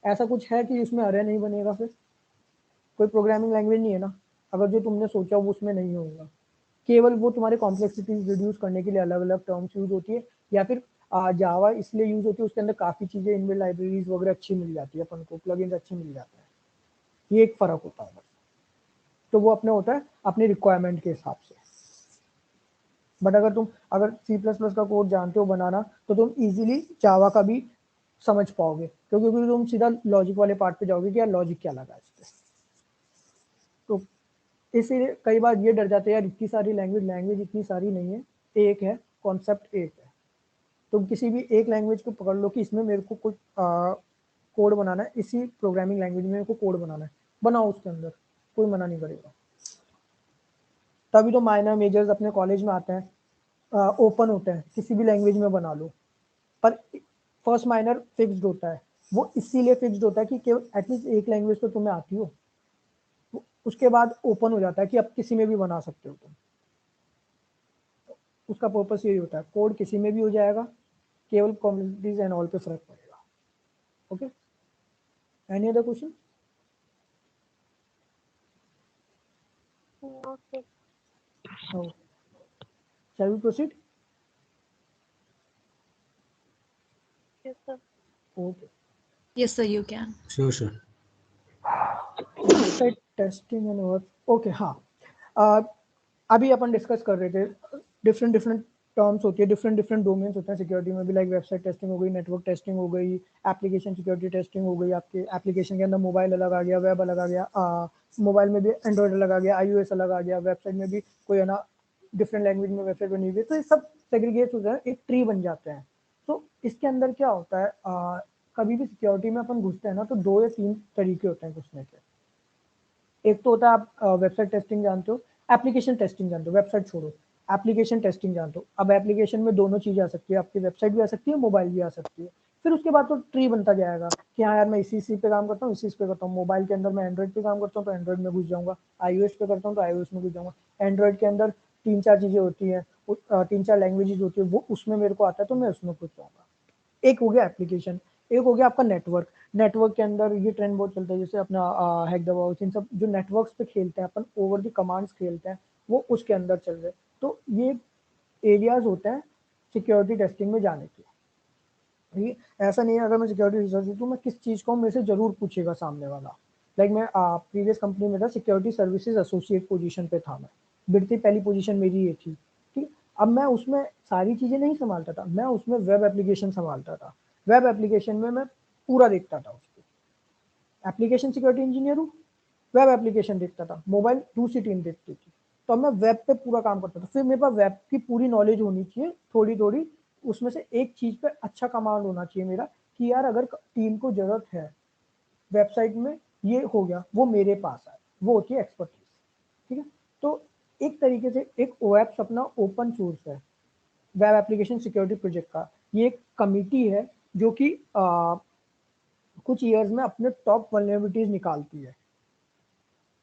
ऐसा कुछ है कि इसमें अरे नहीं बनेगा फिर? कोई प्रोग्रामिंग लैंग्वेज नहीं है ना अगर जो तुमने सोचा वो उसमें नहीं होगा, केवल वो तुम्हारे कॉम्प्लेक्सिटीज रिड्यूस करने के लिए अलग अलग टर्म्स यूज होती है, या फिर जावा इसलिए यूज होती है उसके अंदर काफ़ी चीज़ें इनबिल्ट लाइब्रेरीज वगैरह अच्छी मिल जाती है अपन को, प्लगइन्स अच्छे मिल जाते हैं, ये एक फ़र्क होता है बस। तो वो अपने होता है अपनी रिक्वायरमेंट के हिसाब से। बट अगर C++ का कोड जानते हो बनाना तो तुम इजीली जावा का भी समझ पाओगे, क्योंकि तुम सीधा लॉजिक वाले पार्ट पे जाओगे कि यार लॉजिक क्या लगा इस पे। तो इसीलिए कई बार ये डर जाते हैं यार इतनी सारी लैंग्वेज इतनी सारी नहीं है, एक है कॉन्सेप्ट, एक है। तुम किसी भी एक लैंग्वेज को पकड़ लो कि इसमें मेरे को कुछ कोड बनाना है, इसी प्रोग्रामिंग लैंग्वेज में मेरे को कोड बनाना है, बनाओ उसके अंदर, कोई मना नहीं करेगा। तभी तो माइनर मेजर्स अपने कॉलेज में आते हैं, ओपन होते हैं, किसी भी लैंग्वेज में बना लो, पर फर्स्ट माइनर फिक्स्ड होता है। वो इसीलिए फिक्स्ड होता है कि केवल एटलीस्ट एक लैंग्वेज तो तुम्हें आती हो, उसके बाद ओपन हो जाता है कि अब किसी में भी बना सकते हो तुम। उसका पर्पस यही होता है, कोड किसी में भी हो जाएगा, केवल कम्युनिटीज एंड ऑल पे फर्क पड़ेगा। Okay, any other question? Okay. Shall we proceed? Yes, sir. Okay. Yes, sir, you can. Sure. Website testing and work. Okay, हाँ, अभी अपन डिस्कस कर रहे थे डिफरेंट टर्म्स होती है, डिफरेंट डोमेन्स होते हैं सिक्योरिटी में भी, लाइक वेबसाइट टेस्टिंग हो गई, नेटवर्क टेस्टिंग हो गई, एप्लीकेशन सिक्योरिटी टेस्टिंग हो गई। आपके एप्लीकेशन के अंदर मोबाइल अलग आ गया, वेब अलग आ गया, मोबाइल में भी एंड्रॉयड अलग आ गया, iOS अलग आ गया, वेबसाइट में भी कोई है ना डिफरेंट लैंग्वेज में वेबसाइट बनी हुई है, तो ये सब सेग्रीगेट हो जाए, एक ट्री बन जाते हैं। तो इसके अंदर क्या होता है, कभी भी सिक्योरिटी में अपन घुसते हैं ना तो 2 या 3 तरीके होते हैं घुसने के। एक तो होता है आप वेबसाइट टेस्टिंग जानते हो, एप्लीकेशन टेस्टिंग जानते हो, वेबसाइट छोड़ो, एप्लीकेशन टेस्टिंग जानते हो। अब एप्लीकेशन में दोनों चीज़ें आ सकती है, आपकी वेबसाइट भी आ सकती है, मोबाइल भी आ सकती है। फिर उसके बाद तो ट्री बनता जाएगा कि हाँ यार मैं इसी पे काम करता हूँ, इसी पे करता हूँ। मोबाइल के अंदर मैं एंड्रॉइड पे काम करता हूँ तो एंड्रॉइड में घुस जाऊंगा, iOS पे करता हूँ तो iOS में घुस जाऊंगा। एंड्रॉइड के अंदर 3-4 चीज़ें होती हैं, 3-4 लैंग्वेजेज होती है, वो उसमें मेरे को आता है तो मैं उसमें घुस जाऊंगा। एक हो गया एप्लीकेशन, एक हो गया आपका नेटवर्क। नेटवर्क के अंदर ये ट्रेंड बहुत चलता है, जैसे अपना हैक द बॉक्स, इन सब जो नेटवर्क्स पे खेलते हैं अपन, ओवर द कमांड्स खेलते हैं, वो उसके अंदर चल रहे। तो ये एरियाज होते हैं सिक्योरिटी टेस्टिंग में जाने के। ये ऐसा नहीं है अगर मैं सिक्योरिटी रिसर्च तो मैं किस चीज़ को मेरे से जरूर पूछेगा सामने वाला। लाइक मैं प्रीवियस कंपनी में था, सिक्योरिटी सर्विसेज एसोसिएट पोजीशन पे था मैं, बढ़ती पहली पोजीशन मेरी ये थी। ठीक, अब मैं उसमें सारी चीज़ें नहीं संभालता था, मैं उसमें वेब एप्लीकेशन संभालता था। वेब एप्लीकेशन में मैं पूरा देखता था उसको, एप्लीकेशन सिक्योरिटी इंजीनियर हूँ, वेब एप्लीकेशन देखता था, मोबाइल दूसरी टीम देखती थी, तो मैं वेब पे पूरा काम करता था। फिर मेरे पास वेब की पूरी नॉलेज होनी चाहिए, थोड़ी थोड़ी, उसमें से एक चीज़ पे अच्छा कमांड होना चाहिए मेरा कि यार अगर टीम को जरूरत है वेबसाइट में, ये हो गया, वो मेरे पास है, वो होती है एक्सपर्टीज। ठीक है, तो एक तरीके से एक ओएप्स अपना ओपन सोर्स है, वेब एप्लीकेशन सिक्योरिटी प्रोजेक्ट का। ये एक कमिटी है जो कि कुछ ईयर्स में अपने टॉप वल्नरेबिलिटीज निकालती है।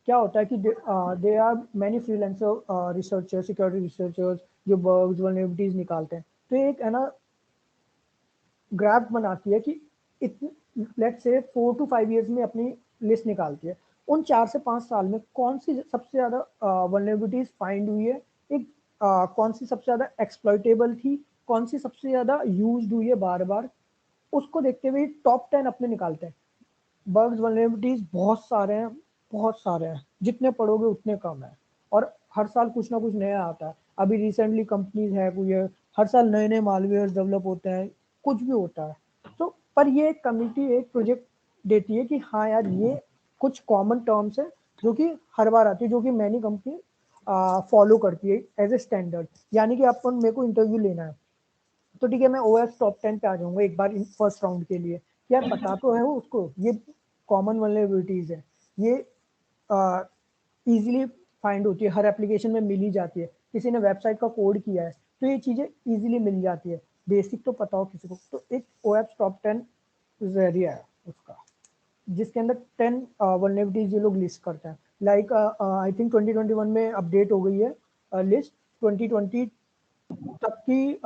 क्या होता है कि they are many freelancer researchers, security researchers जो बग्स वल्नरेबिलिटीज निकालते हैं। तो एक है ना ग्राफ बनाती है कि लेट्स से 4 to 5 इयर्स में अपनी लिस्ट निकालती है, उन 4 से 5 साल में कौन सी सबसे ज़्यादा वल्नरेबिलिटीज फाइंड हुई है, एक कौन सी सबसे ज़्यादा एक्सप्लॉइटेबल थी, कौन सी सबसे ज़्यादा यूज हुई है बार बार, उसको देखते हुए टॉप 10 अपने निकालते हैं। बग्स वल्नरेबिलिटीज बहुत सारे हैं, जितने पढ़ोगे उतने कम है, और हर साल कुछ ना कुछ नया आता है। अभी रिसेंटली कंपनीज हैक हुई है, हर साल नए नए मालवेयर डेवलप होते हैं, कुछ भी होता है। तो पर ये कमिटी एक प्रोजेक्ट देती है कि हाँ यार ये कुछ कॉमन टर्म्स है जो कि हर बार आती है, जो कि मैनी कंपनी फॉलो करती है एज ए स्टैंडर्ड। यानी कि अपन मेरे को इंटरव्यू लेना है तो ठीक है, मैं ओएस टॉप 10 पे आ जाऊंगा एक बार फर्स्ट राउंड के लिए, यार पता तो है वो उसको ये कॉमन वल्नरेबिलिटीज है, ये इजीली फाइंड होती है, हर एप्लीकेशन में मिल ही जाती है। किसी ने वेबसाइट का कोड किया है तो ये चीज़ें इजीली मिल जाती है, बेसिक तो पता हो किसी को। तो एक ओएस टॉप 10 जरिया है उसका, जिसके अंदर 10 वल्नरेबिलिटीज ये लोग लिस्ट करते हैं। लाइक आई थिंक 2021 में अपडेट हो गई है लिस्ट, 2020 तक की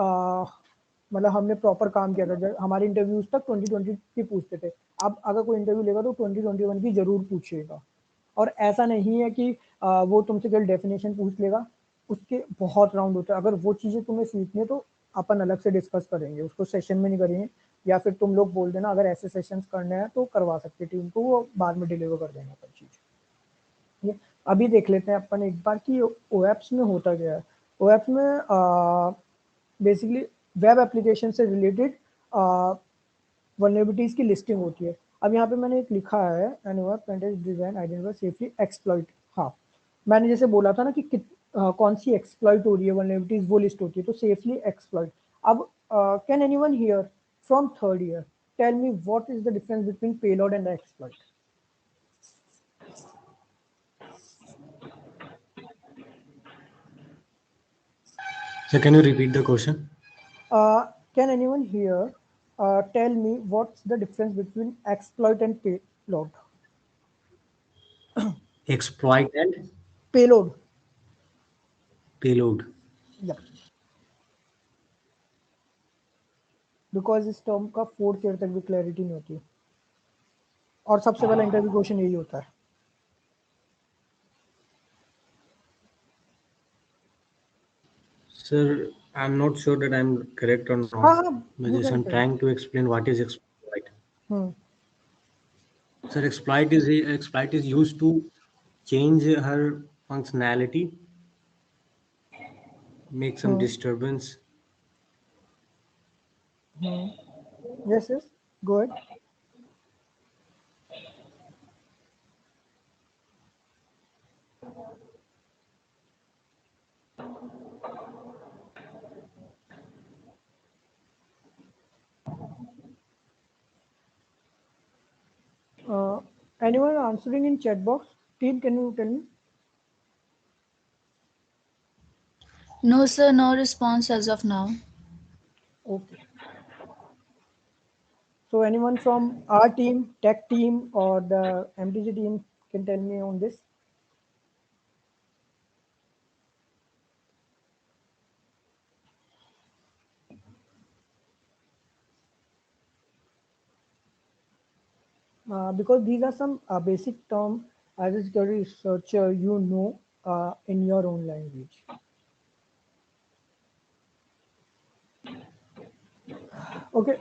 मतलब हमने प्रॉपर काम किया था, हमारे इंटरव्यूज तक 2020 की पूछते थे। अब अगर कोई इंटरव्यू लेगा तो 2021 की जरूर पूछेगा। और ऐसा नहीं है कि वो तुमसे केवल डेफिनेशन पूछ लेगा, उसके बहुत राउंड होते हैं। अगर वो चीज़ें तुम्हें सीखनी है तो अपन अलग से डिस्कस करेंगे, उसको सेशन में नहीं करेंगे, या फिर तुम लोग बोल देना अगर ऐसे सेशंस करने हैं तो करवा सकते टीम को, वो बाद में डिलीवर कर देंगे अपन चीज़। ये अभी देख लेते हैं अपन एक बार कि ओएप्स में होता क्या है। ओएप्स में बेसिकली वेब एप्लीकेशन से रिलेटेड वल्नरेबिलिटीज की लिस्टिंग होती है। अब यहाँ पे मैंने एक लिखा है डिजाइन आइडेंटिफाई सेफली एक्सप्लॉइट। हाँ, मैंने जैसे बोला था ना कि कौन सी एक्सप्लॉइट हो रही है वल्नरेबिलिटीज, वो लिस्ट होती है, तो सेफली एक्सप्लॉइट। अब can anyone here from third year tell me what is the difference between payload and exploit? So can you repeat the question? Can anyone here tell me what's the difference between exploit and payload? Exploit and Payload. payload. Yeah. Because इस टर्म का फोर्थ ईयर तक भी क्लैरिटी नहीं होती, और सबसे पहला इंटरव्यू क्वेश्चन यही होता है। Sir, I'm not sure that I'm correct or not. हाँ, But you just can I'm tell. trying to explain what is exploit. Hmm. Sir, exploit is used to change her functionality, make some disturbance. Yes, yes, go ahead. Anyone answering in chat box? Team, can you tell me? No, sir, no response as of now. Okay. So anyone from our team, tech team, or the MTG team can tell me on this? Because these are some basic terms as a security researcher you know in your own language. Okay,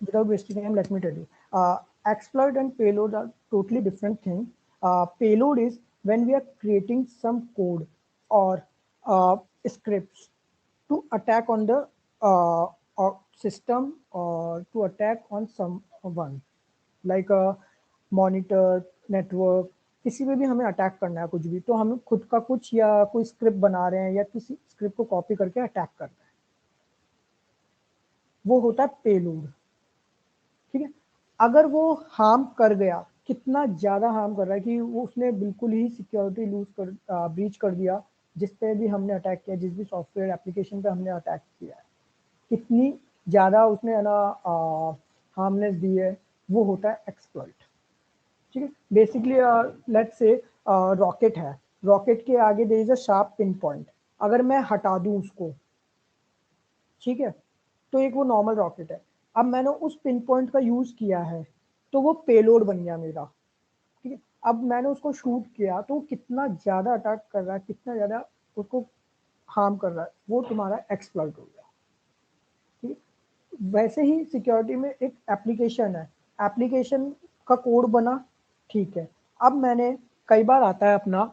without wasting time, let me tell you. Exploit and payload are totally different things. Payload is when we are creating some code or scripts to attack on the system or to attack on someone, like a monitor, network, किसी में भी हमें अटैक करना है कुछ भी, तो हम खुद का कुछ या कोई स्क्रिप्ट बना रहे हैं या किसी स्क्रिप्ट को कॉपी करके अटैक कर रहे हैं, वो होता है पेलोड। ठीक है, अगर वो हार्म कर गया, कितना ज़्यादा हार्म कर रहा है कि वो उसने बिल्कुल ही सिक्योरिटी ब्रीच कर दिया, जिस पे भी हमने अटैक किया, जिस भी सॉफ्टवेयर एप्लीकेशन पे हमने अटैक किया है, कितनी ज़्यादा उसने है ना हार्मनेस दी है, वो होता है एक्सप्लॉइट। ठीक है, बेसिकली लेट्स से रॉकेट है, रॉकेट के आगे there is a sharp pin point, अगर मैं हटा दूं उसको, ठीक है, तो एक वो नॉर्मल रॉकेट है, अब मैंने उस पिन पॉइंट का यूज किया है तो वो पेलोड बन गया मेरा। ठीक है, अब मैंने उसको शूट किया तो कितना ज्यादा अटैक कर रहा है, कितना ज्यादा उसको हार्म कर रहा है, वो तुम्हारा एक्सप्लॉइट हो गया। ठीक है, वैसे ही सिक्योरिटी में एक एप्लीकेशन है, एप्लीकेशन का कोड बना, ठीक है, अब मैंने कई बार आता है अपना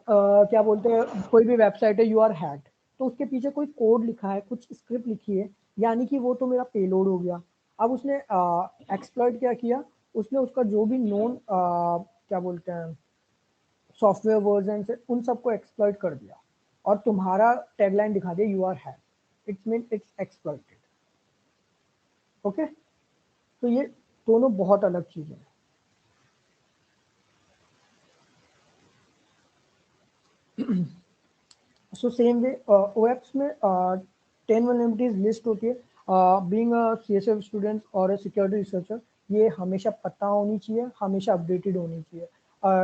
क्या बोलते हैं, कोई भी वेबसाइट है यू आर हैक, तो उसके पीछे कोई कोड लिखा है, कुछ स्क्रिप्ट लिखी है, यानी कि वो तो मेरा पेलोड हो गया। अब उसने एक्सप्लॉइट क्या किया, उसने उसका जो भी नोन क्या बोलते हैं सॉफ्टवेयर वर्जन से उन सबको एक्सप्लॉइट कर दिया और तुम्हारा टैगलाइन दिखा दिया you are hack, it's mean it's exploited. Okay, तो ये दोनों बहुत अलग चीजें हैं। सो सेम वे ओएप्स में 10 वल्नरेबिलिटीज लिस्ट होती है। बीइंग अ सीएसएफ स्टूडेंट और अ सिक्योरिटी रिसर्चर, ये हमेशा पता होनी चाहिए, हमेशा अपडेटेड होनी चाहिए।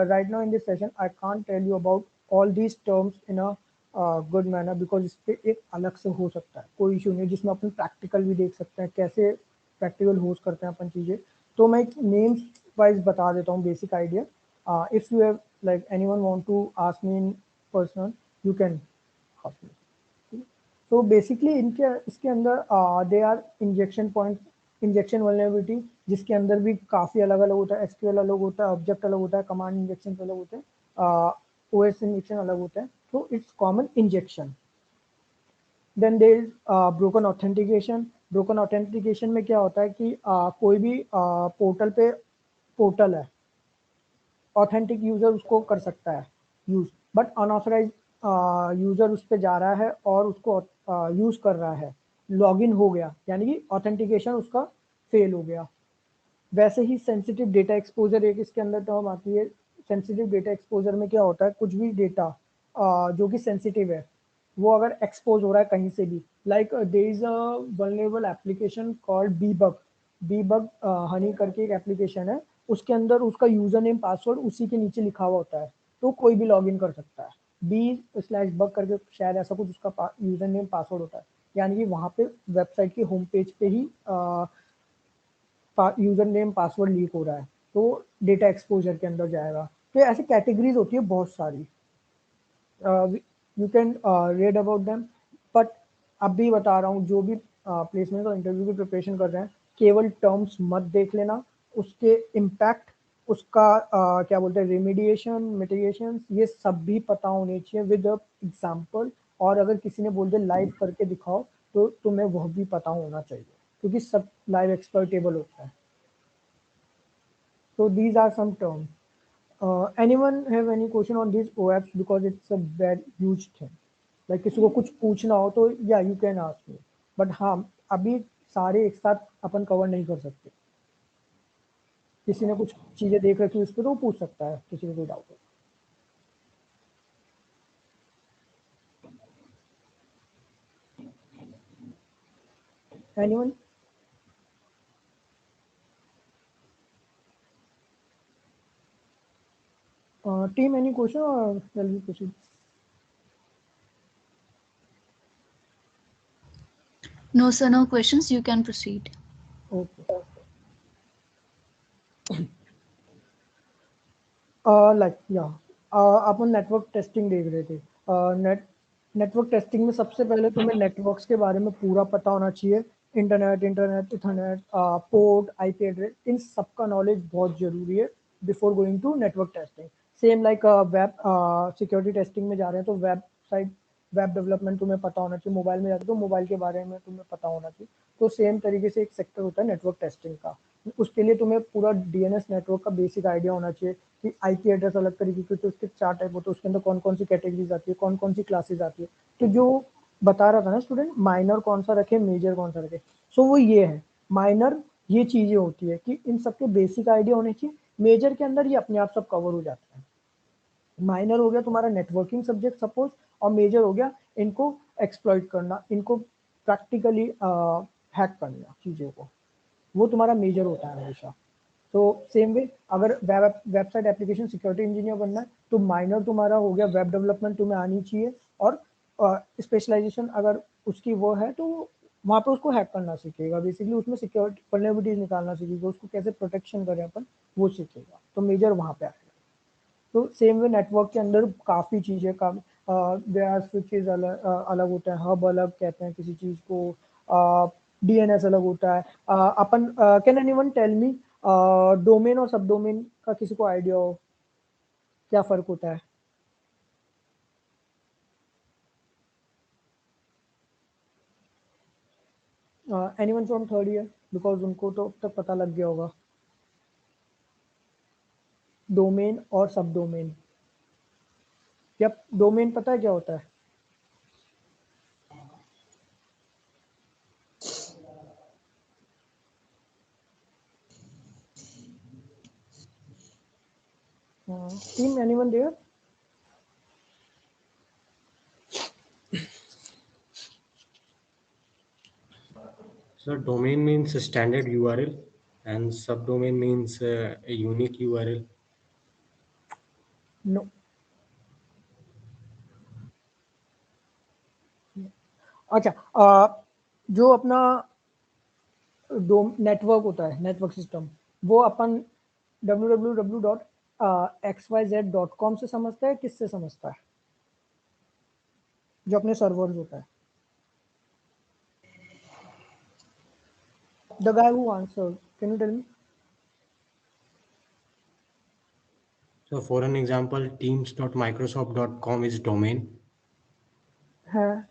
Right now in this session I can't tell you about all these terms in a good manner, because इस पे एक अलग से हो सकता है, कोई इशू नहीं, जिसमें अपन प्रैक्टिकल भी देख सकते हैं कैसे प्रैक्टिकल होस्ट करते हैं अपन चीज़ें। तो मैं नेम्स वाइज बता देता हूँ basic idea. If you have like anyone want to ask me in person, you can ask me. So basically इनके इसके अंदर they are injection point, injection vulnerability, जिसके अंदर भी काफ़ी अलग अलग होता है, एसक्यूएल अलग होता है, ऑब्जेक्ट अलग होता है, कमांड इंजेक्शन अलग होते हैं, ओएस इंजेक्शन अलग होता है. तो it's common injection. Then there is broken authentication. Broken authentication में क्या होता है कि कोई भी पोर्टल पे पोर्टल है, ऑथेंटिक यूजर उसको कर सकता है यूज, बट अनऑथराइज यूजर उस पर जा रहा है और उसको यूज कर रहा है, लॉगिन हो गया, यानी कि ऑथेंटिकेशन उसका फेल हो गया. वैसे ही सेंसिटिव डेटा एक्सपोजर एक इसके अंदर टर्म आती है. सेंसिटिव डेटा एक्सपोजर में क्या होता है, कुछ भी डेटा जो कि सेंसिटिव है वो अगर एक्सपोज हो रहा है कहीं से भी, like there is a vulnerable application called बीबग. बीबग हनी करके एक एप्लीकेशन है, उसके अंदर उसका यूजर नेम पासवर्ड उसी के नीचे लिखा हुआ होता है, तो कोई भी लॉगिन कर सकता है. b/bug करके शायद ऐसा कुछ उसका यूजर नेम पासवर्ड होता है, यानी कि वहाँ पे वेबसाइट के होम पेज पे ही यूजर नेम पासवर्ड लीक हो रहा है, तो डेटा एक्सपोजर के अंदर जाएगा. तो ऐसी कैटेगरीज होती है बहुत सारी, you can read about them. But अभी बता रहा हूँ, जो भी प्लेसमेंट और इंटरव्यू की प्रिपरेशन कर रहे हैं, केवल टर्म्स मत देख लेना, उसके इम्पैक्ट, उसका क्या बोलते हैं, रेमिडिएशन, मिटिगेशन, ये सब भी पता होने चाहिए विद एग्जाम्पल. और अगर किसी ने बोल दिया लाइव करके दिखाओ, तो तुम्हें वह भी पता होना चाहिए, क्योंकि सब लाइव एक्सपर्टेबल होता है. So these are some terms. Anyone have any question on these OAPs, because it's a very huge thing. Like किसी को कुछ पूछना हो तो या you can ask me. But हाँ, अभी सारे एक साथ अपन कवर नहीं कर सकते. किसी ने कुछ चीजें देख रखी उस पर तो वो पूछ सकता है, किसी को कोई डाउट हो. Anyone? Team, any question or shall we proceed? No, sir, no questions. You can proceed. Okay. Like yeah, upon network testing देख रहे थे. नेटवर्क टेस्टिंग में सबसे पहले तुम्हें नेटवर्क्स के बारे में पूरा पता होना चाहिए. Internet, ethernet, port, IP address, इन सब का नॉलेज बहुत जरूरी है before going to network testing. Same like web security testing में जा रहे हैं तो वेब डेवलपमेंट तुम्हें पता होना चाहिए. मोबाइल में जाते तो मोबाइल के बारे में तुम्हें पता होना चाहिए. तो सेम तरीके से एक सेक्टर होता है नेटवर्क टेस्टिंग का. उसके लिए तुम्हें पूरा डीएनएस नेटवर्क का बेसिक आइडिया होना चाहिए कि आईपी एड्रेस अलग तरीके के होते हैं, उसके 4 टाइप होते हैं, उसके अंदर कौन कौन सी कैटेगरीज आती है, कौन कौन सी क्लासेज आती है. तो जो बता रहा था ना स्टूडेंट, माइनर कौन सा रखे, मेजर कौन सा रखे, सो वो ये है. माइनर ये चीजें होती है कि इन सबके बेसिक आइडिया होने चाहिए. मेजर के अंदर ये अपने आप सब कवर हो जाता है. माइनर हो गया तुम्हारा नेटवर्किंग सब्जेक्ट सपोज, और मेजर हो गया इनको एक्सप्लॉइट करना, इनको प्रैक्टिकली हैक करना चीज़ों को, वो तुम्हारा मेजर होता है हमेशा. तो सेम वे अगर वेबसाइट एप्लीकेशन सिक्योरिटी इंजीनियर बनना है तो माइनर तुम्हारा हो गया वेब डेवलपमेंट तुम्हें आनी चाहिए, और स्पेशलाइजेशन अगर उसकी वो है तो वहाँ पे उसको हैक करना सीखेगा. बेसिकली उसमें सिक्योरिटी वल्नरेबिलिटीज निकालना सीखेगा, उसको कैसे प्रोटेक्शन करें अपन वो सीखेगा. तो मेजर वहाँ पे आएगा. तो सेम वे नेटवर्क के अंदर काफ़ी चीज़ें का देयर आर स्विचेस अलग होता है, हब अलग कहते हैं किसी चीज़ को, डीएनएस अलग होता है. अपन can anyone tell me domain और सब डोमेन का किसी को आइडिया हो क्या फ़र्क होता है? Anyone from third year, because उनको तो अब तक पता लग गया होगा डोमेन और सब डोमेन. क्या डोमेन पता है क्या होता है? Team, anyone there? So domain means a standard URL and subdomain means a unique URL. No. अच्छा, जो अपना नेटवर्क होता है, नेटवर्क सिस्टम, वो अपन www.network xyz.com से समझता है, किससे समझता है? जो अपने सर्वर्स होता है. The guy who answered, can you tell me? So for an example, teams.microsoft.com is domain. हाँ.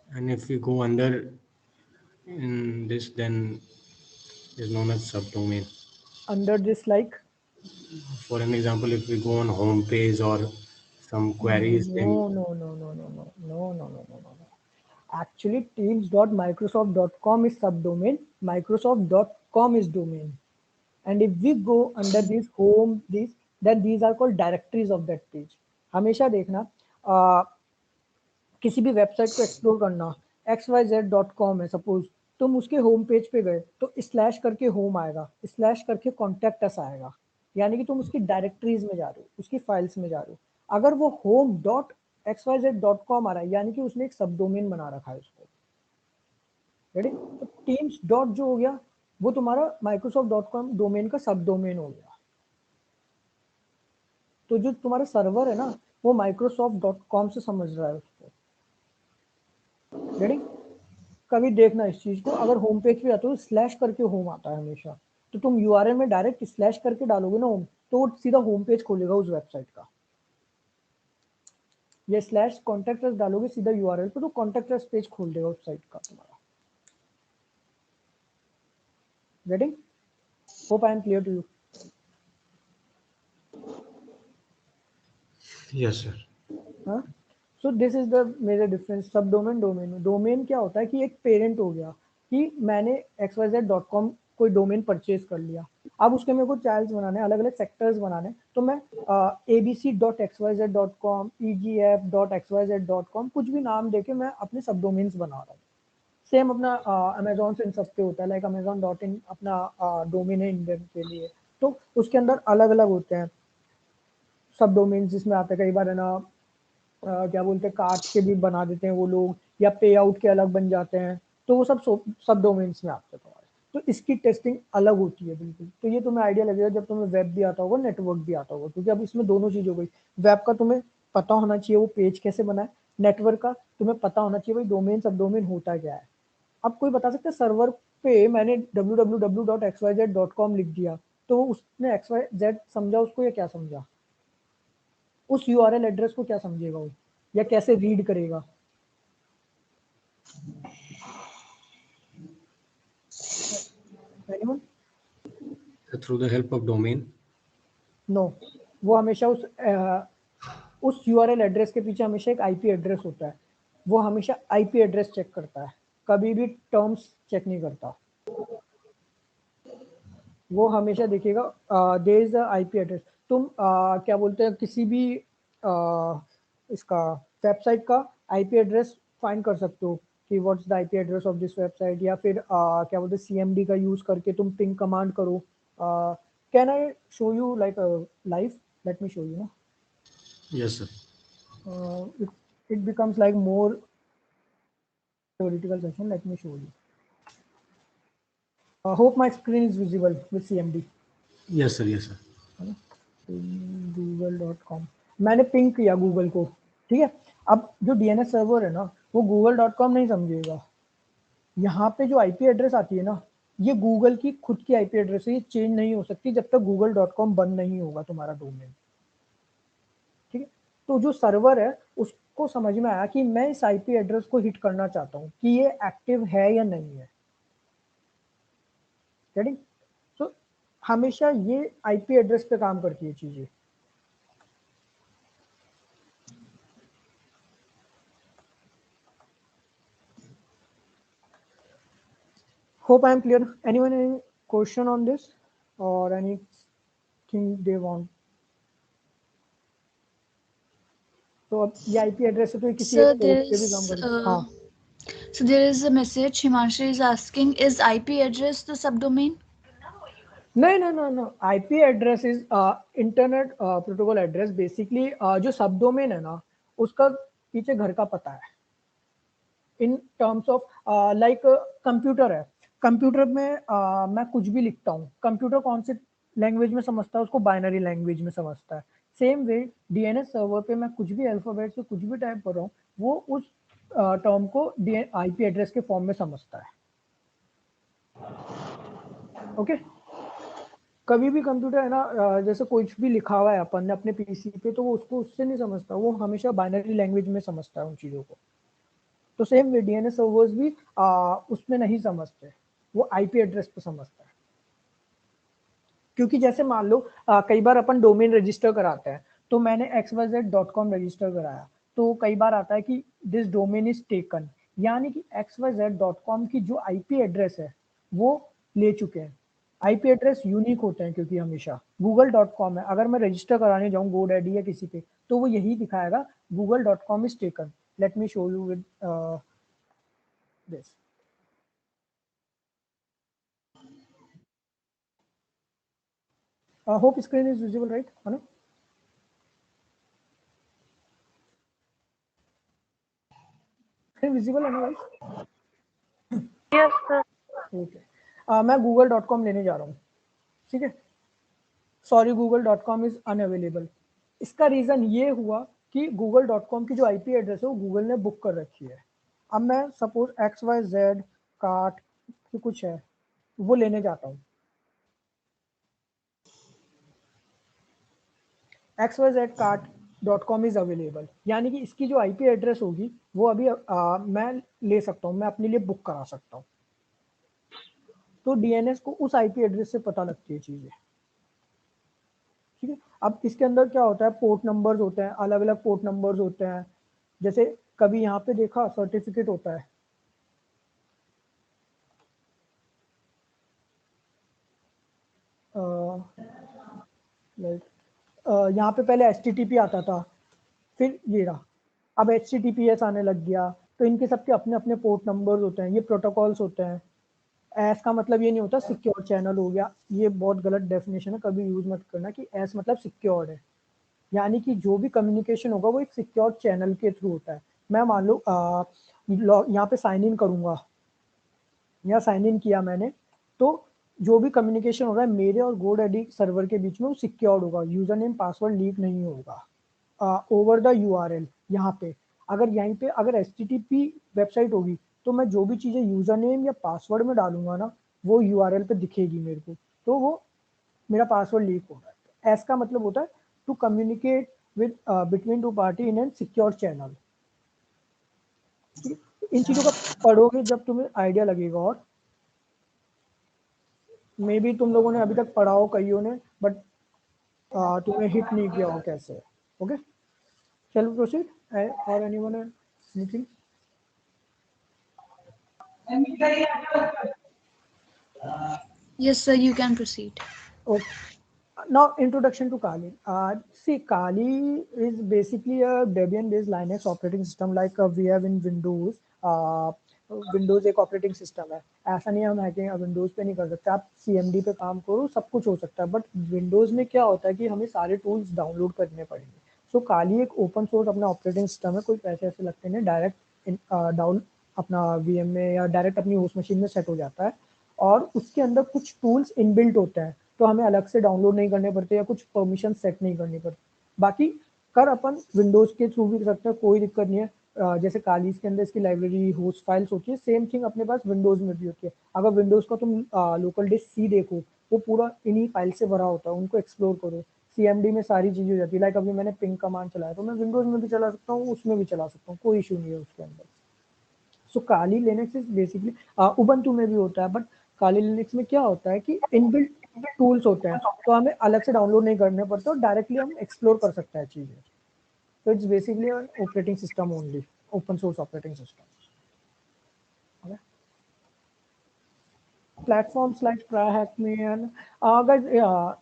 And if we go under in this, then is known as subdomain. Under this, like? For an example, if we go on home page or some queries, then No. Actually, teams.microsoft.com is subdomain. Microsoft.com is domain. And if we go under this home, then these are called directories of that page. हमेशा देखना, किसी भी वेबसाइट को एक्सप्लोर करना, xyz.com है सपोज, तुम उसके होम पेज पे गए तो स्लैश करके होम आएगा, स्लैश करके कॉन्टैक्ट अस आएगा, यानी कि तुम उसकी डायरेक्टरीज में जा रहे हो, उसकी फाइल्स में जा रहे हो. अगर वो home.xyz.com आ रहा है, यानी कि उसने एक सब डोमेन बना रखा है उसको. रेडी? तो टीम्स डॉट जो हो गया वो तुम्हारा माइक्रोसॉफ्ट.com डोमेन का सब डोमेन हो गया. तो जो तुम्हारा सर्वर है ना, वो माइक्रोसॉफ्ट.com से समझ रहा है उसको. रेडी? कभी देखना इस चीज को, अगर होम पेज पे आते हो स्लैश करके होम आता है हमेशा, तो तुम यूआरएल में डायरेक्ट स्लैश करके डालोगे ना होम, तो वो सीधा होम पेज खोलेगा उस वेबसाइट का. ये स्लैश कॉन्टैक्ट अस डालोगे सीधा यूआरएल पे, तो कॉन्टैक्ट अस पेज खोल देगा उस साइट का तुम्हारा. Getting? Hope I am clear to you. yes, sir. हाँ. So this is the major difference. Subdomain, domain. Domain क्या होता है कि एक पेरेंट हो गया कि मैंने xyz.com कोई डोमेन परचेज कर लिया, अब उसके मेरे को चाइल्ड्स बनाने, अलग अलग सेक्टर्स बनाने, तो मैं abc.xyz.com, egf.xyz.com कुछ भी नाम देके मैं अपने सब डोमेन्स बना रहा हूँ. सेम अपना अमेजोन से इन सब पे होता है, लाइक amazon.in अपना डोमेन है इंडियन के लिए, तो उसके अंदर अलग अलग होते हैं सब डोमेन्स जिसमें आते हैं. कई बार है ना क्या बोलते हैं, कार्ड्स के भी बना देते हैं वो लोग, या पे आउट के अलग बन जाते हैं, तो वो सब डोमेन्स में आते हैं तुम्हारे. तो इसकी टेस्टिंग अलग होती है बिल्कुल. तो ये तुम्हें आइडिया लगेगा जब तुम्हें वेब भी आता होगा, नेटवर्क भी आता होगा, क्योंकि अब इसमें दोनों चीज हो गई. वेब का तुम्हें पता होना चाहिए वो पेज कैसे बना है, नेटवर्क का तुम्हें पता होना चाहिए भाई डोमेन सब डोमेन होता क्या है. अब कोई बता सकता है सर्वर पे मैंने www.xyz.com लिख दिया, तो उसने xyz समझा उसको या क्या समझा, उस यूआरएल एड्रेस को क्या समझेगा वो, या कैसे रीड करेगा? Anyone? Through the help of domain. No. वो हमेशा उस यूआरएल एड्रेस के पीछे हमेशा एक आईपी एड्रेस होता है. वो हमेशा आईपी एड्रेस चेक करता है, कभी भी टर्म्स चेक नहीं करता. वो हमेशा देखेगा there is a IP address. तुम क्या बोलते हैं, किसी भी इसका वेबसाइट का आईपी एड्रेस फाइंड कर सकते हो कि what's the IP address of this website, या फिर क्या बोलते हैं सीएमडी का यूज करके तुम पिंग कमांड करो. Can I show you like live? Let me show you ना. Yes, sir. It becomes like more theoretical session. Let me show you. Hope my screen is visible with CMD. Yes, sir. Yes, sir. google.com मैंने पिंग किया गूगल को, ठीक है. अब जो डीएनएस सर्वर है ना, वो google.com नहीं समझेगा. यहाँ पे जो आईपी एड्रेस आती है ना, ये गूगल की खुद की आईपी एड्रेस है, ये चेंज नहीं हो सकती जब तक google.com बंद नहीं होगा तुम्हारा डोमेन. ठीक है. तो जो सर्वर है उसको समझ में आया कि मैं इस आईपी एड्रेस को हिट करना चाहता हूँ कि ये एक्टिव है या नहीं है. रेडी? तो हमेशा ये आईपी एड्रेस पे काम करती है चीजें. Hope I am clear. Anyone any question on this or anything they want? तो अब ये आईपी एड्रेस है तो ये किसी एक पोर्ट पे भी काम करेगा. हाँ. So there is a message. Himanshu is asking, is IP address the subdomain? No. IP address is internet protocol address. Basically जो सब डोमेन है ना, उसका पीछे घर का पता है. In terms of like computer है, कंप्यूटर में मैं कुछ भी लिखता हूँ. कंप्यूटर कौन से लैंग्वेज में समझता है, उसको बाइनरी लैंग्वेज में समझता है। सेम वे डीएनएस सर्वर पे मैं कुछ भी अल्फाबेट से कुछ भी टाइप कर रहा हूँ, वो उस टर्म को आईपी एड्रेस के फॉर्म में समझता है। ओके कभी भी कंप्यूटर है ना, जैसे कुछ भी लिखा हुआ है अपन ने अपने पीसी पे, तो वो उसको उससे नहीं समझता, वो हमेशा बाइनरी लैंग्वेज में समझता है उन चीज़ों को। तो सेम वे डीएनएस सर्वर्स भी उसमें नहीं समझते, वो आईपी एड्रेस पे समझता है। क्योंकि जैसे मान लो कई बार अपन डोमेन रजिस्टर कराते हैं, तो मैंने xyz.com रजिस्टर कराया, तो कई बार आता है कि दिस डोमेन इज टेकन, यानी कि xyz.com की जो आईपी एड्रेस है वो ले चुके हैं। आईपी एड्रेस यूनिक होते हैं, क्योंकि हमेशा google.com है, अगर मैं रजिस्टर कराने जाऊँ GoDaddy या किसी पे, तो वो यही दिखाएगा google.com is taken. Let me show you with this. Hope screen is visible right, है ना? विजिबल है ना गाइस? Yes, sir. ओके मैं google.com लेने जा रहा हूँ, ठीक है। Sorry google.com is unavailable. इसका रीजन ये हुआ कि google.com की जो आईपी एड्रेस है वो गूगल ने बुक कर रखी है। अब मैं सपोज XYZ कार्ट की कुछ है वो लेने जाता हूँ, xyzcart.com इज अवेलेबल, यानी कि इसकी जो आईपी एड्रेस होगी वो अभी मैं ले सकता हूँ, मैं अपने लिए बुक करा सकता हूँ। तो डीएनएस को उस आईपी एड्रेस से पता लगती है चीजें, ठीक है। अब इसके अंदर क्या होता है, पोर्ट नंबर्स होते हैं, अलग अलग पोर्ट नंबर्स होते हैं। जैसे कभी यहाँ पे देखा सर्टिफिकेट होता है, यहाँ पे पहले HTTP आता था, फिर ये रहा, अब HTTPS आने लग गया। तो इनके सबके अपने अपने पोर्ट नंबर्स होते हैं, ये प्रोटोकॉल्स होते हैं। एस का मतलब ये नहीं होता सिक्योर चैनल हो गया, ये बहुत गलत डेफिनेशन है, कभी यूज मत करना कि एस मतलब सिक्योर है। यानी कि जो भी कम्युनिकेशन होगा वो एक सिक्योर चैनल के थ्रू होता है। मैं मान लो यहाँ पे साइन इन करूंगा, या साइन इन किया मैंने, तो जो भी कम्युनिकेशन हो रहा है मेरे और GoDaddy सर्वर के बीच में वो सिक्योर्ड होगा, यूजर नेम पासवर्ड लीक नहीं होगा ओवर द URL। यहाँ पे अगर यहीं पे अगर HTTP वेबसाइट होगी, तो मैं जो भी चीज़ें यूजर नेम या पासवर्ड में डालूंगा ना, वो URL पे दिखेगी मेरे को, तो वो मेरा पासवर्ड लीक हो रहा है। एस का मतलब होता है to communicate with between two party in an secure channel. इन चीज़ों का पढ़ोगे जब तुम्हें आइडिया लगेगा, और मे बी तुम लोगों ने अभी तक पढ़ा हो कईयों ने, बट तुम्हें हिट नहीं किया हो कैसे। ओके चलो प्रोसीड और anyone anything? Yes, sir, you can proceed. Okay. Now introduction to Kali. See, Kali is basically a Debian-based Linux operating system like we have in Windows. Windows एक ऑपरेटिंग सिस्टम है, ऐसा नहीं हम हैकिंग विंडोज पे नहीं कर सकते, आप CMD पे काम करो सब कुछ हो सकता है। बट विंडोज में क्या होता है कि हमें सारे टूल्स डाउनलोड करने पड़ेंगे। सो काली एक ओपन सोर्स अपना ऑपरेटिंग सिस्टम है, कोई पैसे ऐसे लगते नहीं, डायरेक्ट डाउन अपना VM में या डायरेक्ट अपनी होस्ट मशीन में सेट हो जाता है। और उसके अंदर कुछ टूल्स इनबिल्ट होते हैं, तो हमें अलग से डाउनलोड नहीं करने पड़ते या कुछ परमिशन सेट नहीं करनी पड़ती। बाकी कर अपन विंडोज के थ्रू भी कर सकते हैं, कोई दिक्कत नहीं है। जैसे कालीज के अंदर इसकी लाइब्रेरी होस्ट फाइल्स होती है, सेम थिंग अपने पास विंडोज में भी होती है। अगर विंडोज का तुम लोकल डिस्क C देखो, वो पूरा इन्हीं फाइल से भरा होता है, उनको एक्सप्लोर करो। CMD में सारी चीजें हो जाती है। लाइक अभी मैंने पिंग कमांड चलाया, तो मैं विंडोज में भी चला सकता हूँ, उसमें भी चला सकता हूँ, कोई इशू नहीं है उसके अंदर। सो काली लिनक्स इज बेसिकली उबंटू में भी होता है, बट काली लिनक्स में क्या होता है कि इनबिल्ट टूल्स होते हैं, तो हमें अलग से डाउनलोड नहीं करने पड़ते और डायरेक्टली हम एक्सप्लोर कर सकते हैं चीजें। So it's basically an operating system only, open source operating system. Okay. Platforms like TryHackMe and guys,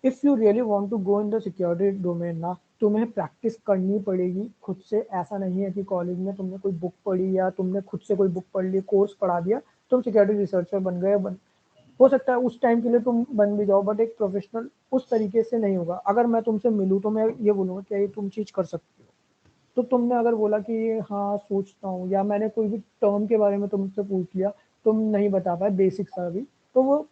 if you really want to go in the security domain ना, तुम्हें प्रैक्टिस करनी पड़ेगी खुद से। ऐसा नहीं है कि कॉलेज में तुमने कोई बुक पढ़ी या तुमने खुद से कोई बुक पढ़ ली, कोर्स पढ़ा दिया, तुम सिक्योरिटी रिसर्चर बन गए। हो सकता है उस टाइम के लिए तुम बन भी जाओ, बट एक प्रोफेशनल उस तरीके से नहीं होगा। अगर मैं तुमसे मिलूँ तो मैं ये बोलूँगा क्या ये तुम चीज़ कर सकते हो, तो तुमने अगर बोला कि हाँ सोचता हूँ, या मैंने कोई भी टर्म के बारे में तुमसे पूछ लिया, तुम नहीं बता पाए बेसिक सा भी, तो वो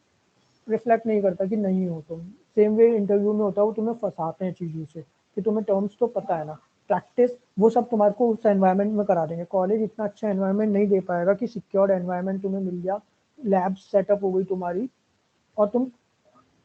रिफ्लेक्ट नहीं करता कि नहीं हो तुम सेम वे इंटरव्यू में होता है, वो तुम्हें फंसाते हैं चीज़ों से कि तुम्हें टर्म्स तो पता है ना, प्रैक्टिस वो सब तुम्हारे को उस एनवायरनमेंट में करा देंगे। कॉलेज इतना अच्छा एनवायरनमेंट नहीं दे पाएगा कि सिक्योर्ड एनवायरनमेंट तुम्हें मिल गया, लैब सेटअप हो गई तुम्हारी और तुम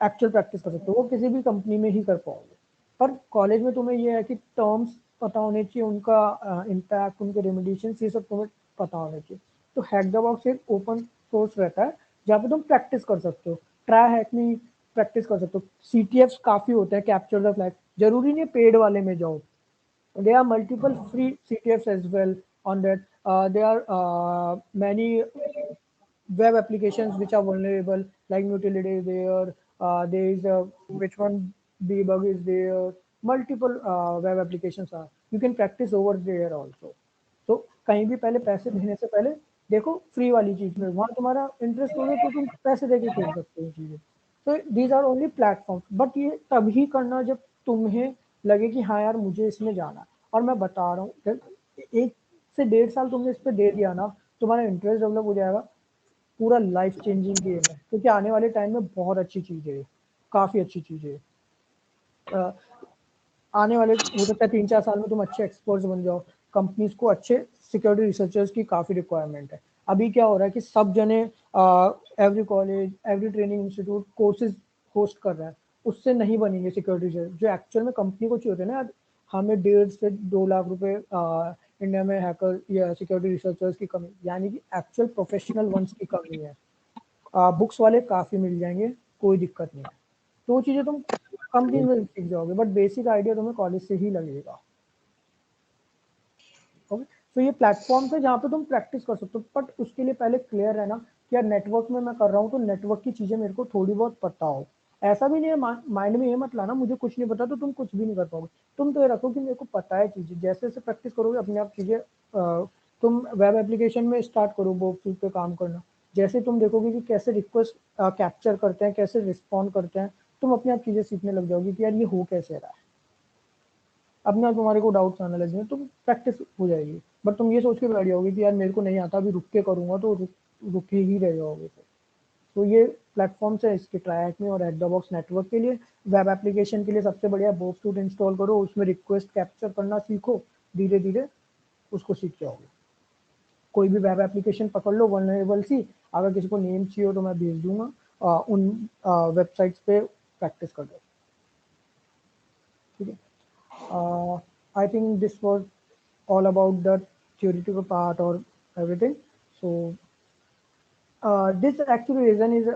एक्चुअल प्रैक्टिस कर सकते हो, वो किसी भी कंपनी में ही कर पाओगे। पर कॉलेज में तुम्हें ये है कि टर्म्स पता होने चाहिए, उनका इम्पैक्ट, उनके रेमिडिएशन, ये सब तुम्हें पता होने चाहिए। तो हैक द बॉक्स एक ओपन सोर्स रहता है जहाँ पे तुम प्रैक्टिस कर सकते हो, ट्राई हैक में प्रैक्टिस कर सकते हो। CTFs काफ़ी होते हैं, कैप्चर द फ्लैग, जरूरी नहीं पेड वाले में जाओ। There are multiple free CTFs as well on that. There are many web applications which are vulnerable, like Mutility is there. There is a which one debug is there. Multiple web applications are. You can practice over there also. तो कहीं भी पहले पैसे देने से पहले देखो फ्री वाली चीज में, वहाँ तुम्हारा इंटरेस्ट होगा तो तुम पैसे देके खेल सकते हो चीजें। तो these are only platform, but ये तभी करना जब तुम्हें लगे कि हाँ यार मुझे इसमें जाना है। और मैं बता रहा हूँ 1 से 1.5 साल तुमने इस पर दे दिया ना, तुम्हारा इंटरेस्ट डेवलप हो जाएगा, पूरा लाइफ चेंजिंग गेम है, क्योंकि आने वाले टाइम में बहुत अच्छी चीज़ है, काफ़ी अच्छी चीज़ है। आने वाले हो सकता है 3-4 साल में तुम अच्छे एक्सपर्ट्स बन जाओ, कंपनीज को अच्छे सिक्योरिटी रिसर्चर्स की काफ़ी रिक्वायरमेंट है। अभी क्या हो रहा है कि सब जने every college, every training institute courses host कर रहा है, उससे नहीं बनेंगे सिक्योरिटी रिसर्च जो एक्चुअल में कंपनी को चाहिए होते हैं ना। हमें 1.5 से 2 लाख रुपए इंडिया में हैकर या सिक्योरिटी रिसर्चर्स की कमी, यानी कि एक्चुअल प्रोफेशनल वंस की कमी है। बुक्स वाले काफ़ी मिल जाएंगे, कोई दिक्कत नहीं है। तो वो चीज़ें तुम कंपनी में सीख जाओगे, बट बेसिक आइडिया तुम्हें कॉलेज से ही लगेगा। ओके, तो ये प्लेटफॉर्म है जहाँ पे तुम प्रैक्टिस कर सकते हो, बट उसके लिए पहले क्लियर रहना कि यार नेटवर्क में मैं कर रहा हूँ तो नेटवर्क की चीज़ें मेरे को थोड़ी बहुत पता हो। ऐसा भी नहीं है माइंड में ये मत लाना मुझे कुछ नहीं पता तो तुम कुछ भी नहीं कर पाओगे। तुम तो ये रखो कि मेरे को पता है चीज़ें, जैसे जैसे प्रैक्टिस करोगे अपने आप चीज़ें। तुम वेब एप्लीकेशन में स्टार्ट करो बोप पे काम करना, जैसे तुम देखोगे कि कैसे रिक्वेस्ट कैप्चर करते हैं, कैसे रिस्पॉन्ड करते हैं, तुम अपने आप चीज़ें सीखने लग जाओगी कि यार ये हो कैसे रहा है। अपने आप तुम्हारे को डाउट्स आने लगेंगे, तुम प्रैक्टिस हो जाएगी। बट तुम ये सोच के बैठ जाओगे कि यार मेरे को नहीं आता, अभी रुक के करूंगा, तो रुके ही रह जाओगे। तो ये प्लेटफॉर्म्स है इसके, ट्राई में और हैक द बॉक्स नेटवर्क के लिए। वेब एप्लीकेशन के लिए सबसे बढ़िया बोप सूट इंस्टॉल करो, उसमें रिक्वेस्ट कैप्चर करना सीखो, धीरे धीरे उसको सीख जाओगे। कोई भी वेब एप्लीकेशन पकड़ लो वल्नरेबल सी, अगर किसी को नेम चाहिए तो मैं भेज दूंगा, उन वेबसाइट्स पे प्रैक्टिस कर लो, ठीक है। I think this was all about the theoretical part or everything. So this actually reason is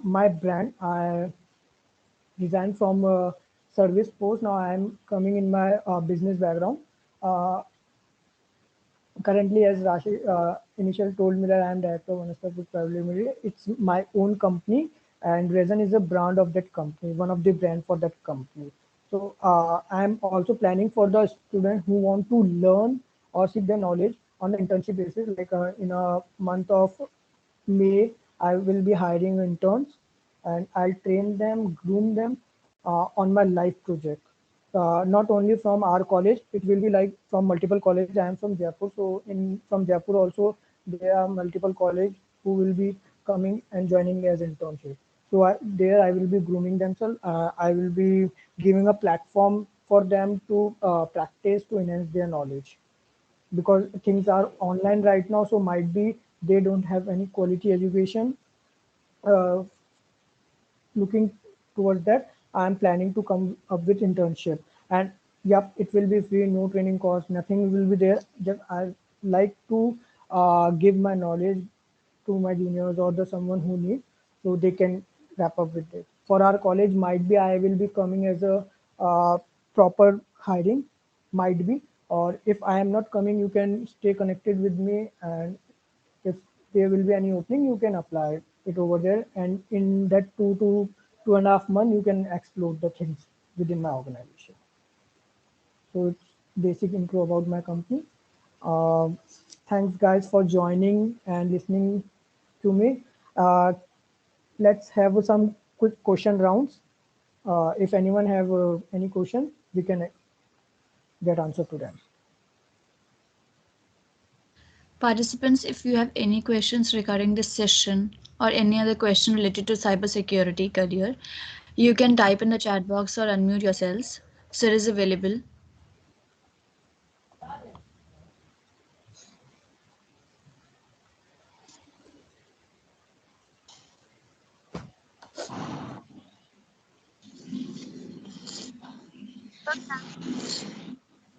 my brand. I resigned from service post. Now I am coming in my business background. Uh, Currently, as Rashi initially told me that I am director of Vanastha Food Private Limited. It's my own company, and Resin is a brand of that company, one of the brand for that company. So I am also planning for the student who want to learn or seek their knowledge on the internship basis. Like in a month of May, I will be hiring interns, and I'll train them, groom them on my life project. Not only from our college, it will be like from multiple colleges. I am from Jaipur, so in from Jaipur also there are multiple college who will be coming and joining as internship. So there I will be grooming themselves. I will be giving a platform for them to practice to enhance their knowledge, because things are online right now. So might be they don't have any quality education. Uh, Looking towards that, I am planning to come up with internship. And yep, it will be free, no training cost, nothing will be there. Just I like to give my knowledge to my juniors or the someone who needs, so they can wrap up with it. For our college, might be I will be coming as a proper hiring, might be, or if I am not coming, you can stay connected with me, and if there will be any opening, you can apply it over there. And in that 2 to 2.5 months, you can explore the things within my organization. So it's basic intro about my company. Uh, Thanks guys for joining and listening to me. Let's have some quick question rounds. If anyone have any question, we can get answer to them. Participants, if you have any questions regarding this session or any other question related to cybersecurity career, You can type in the chat box or unmute yourselves. Sir is available.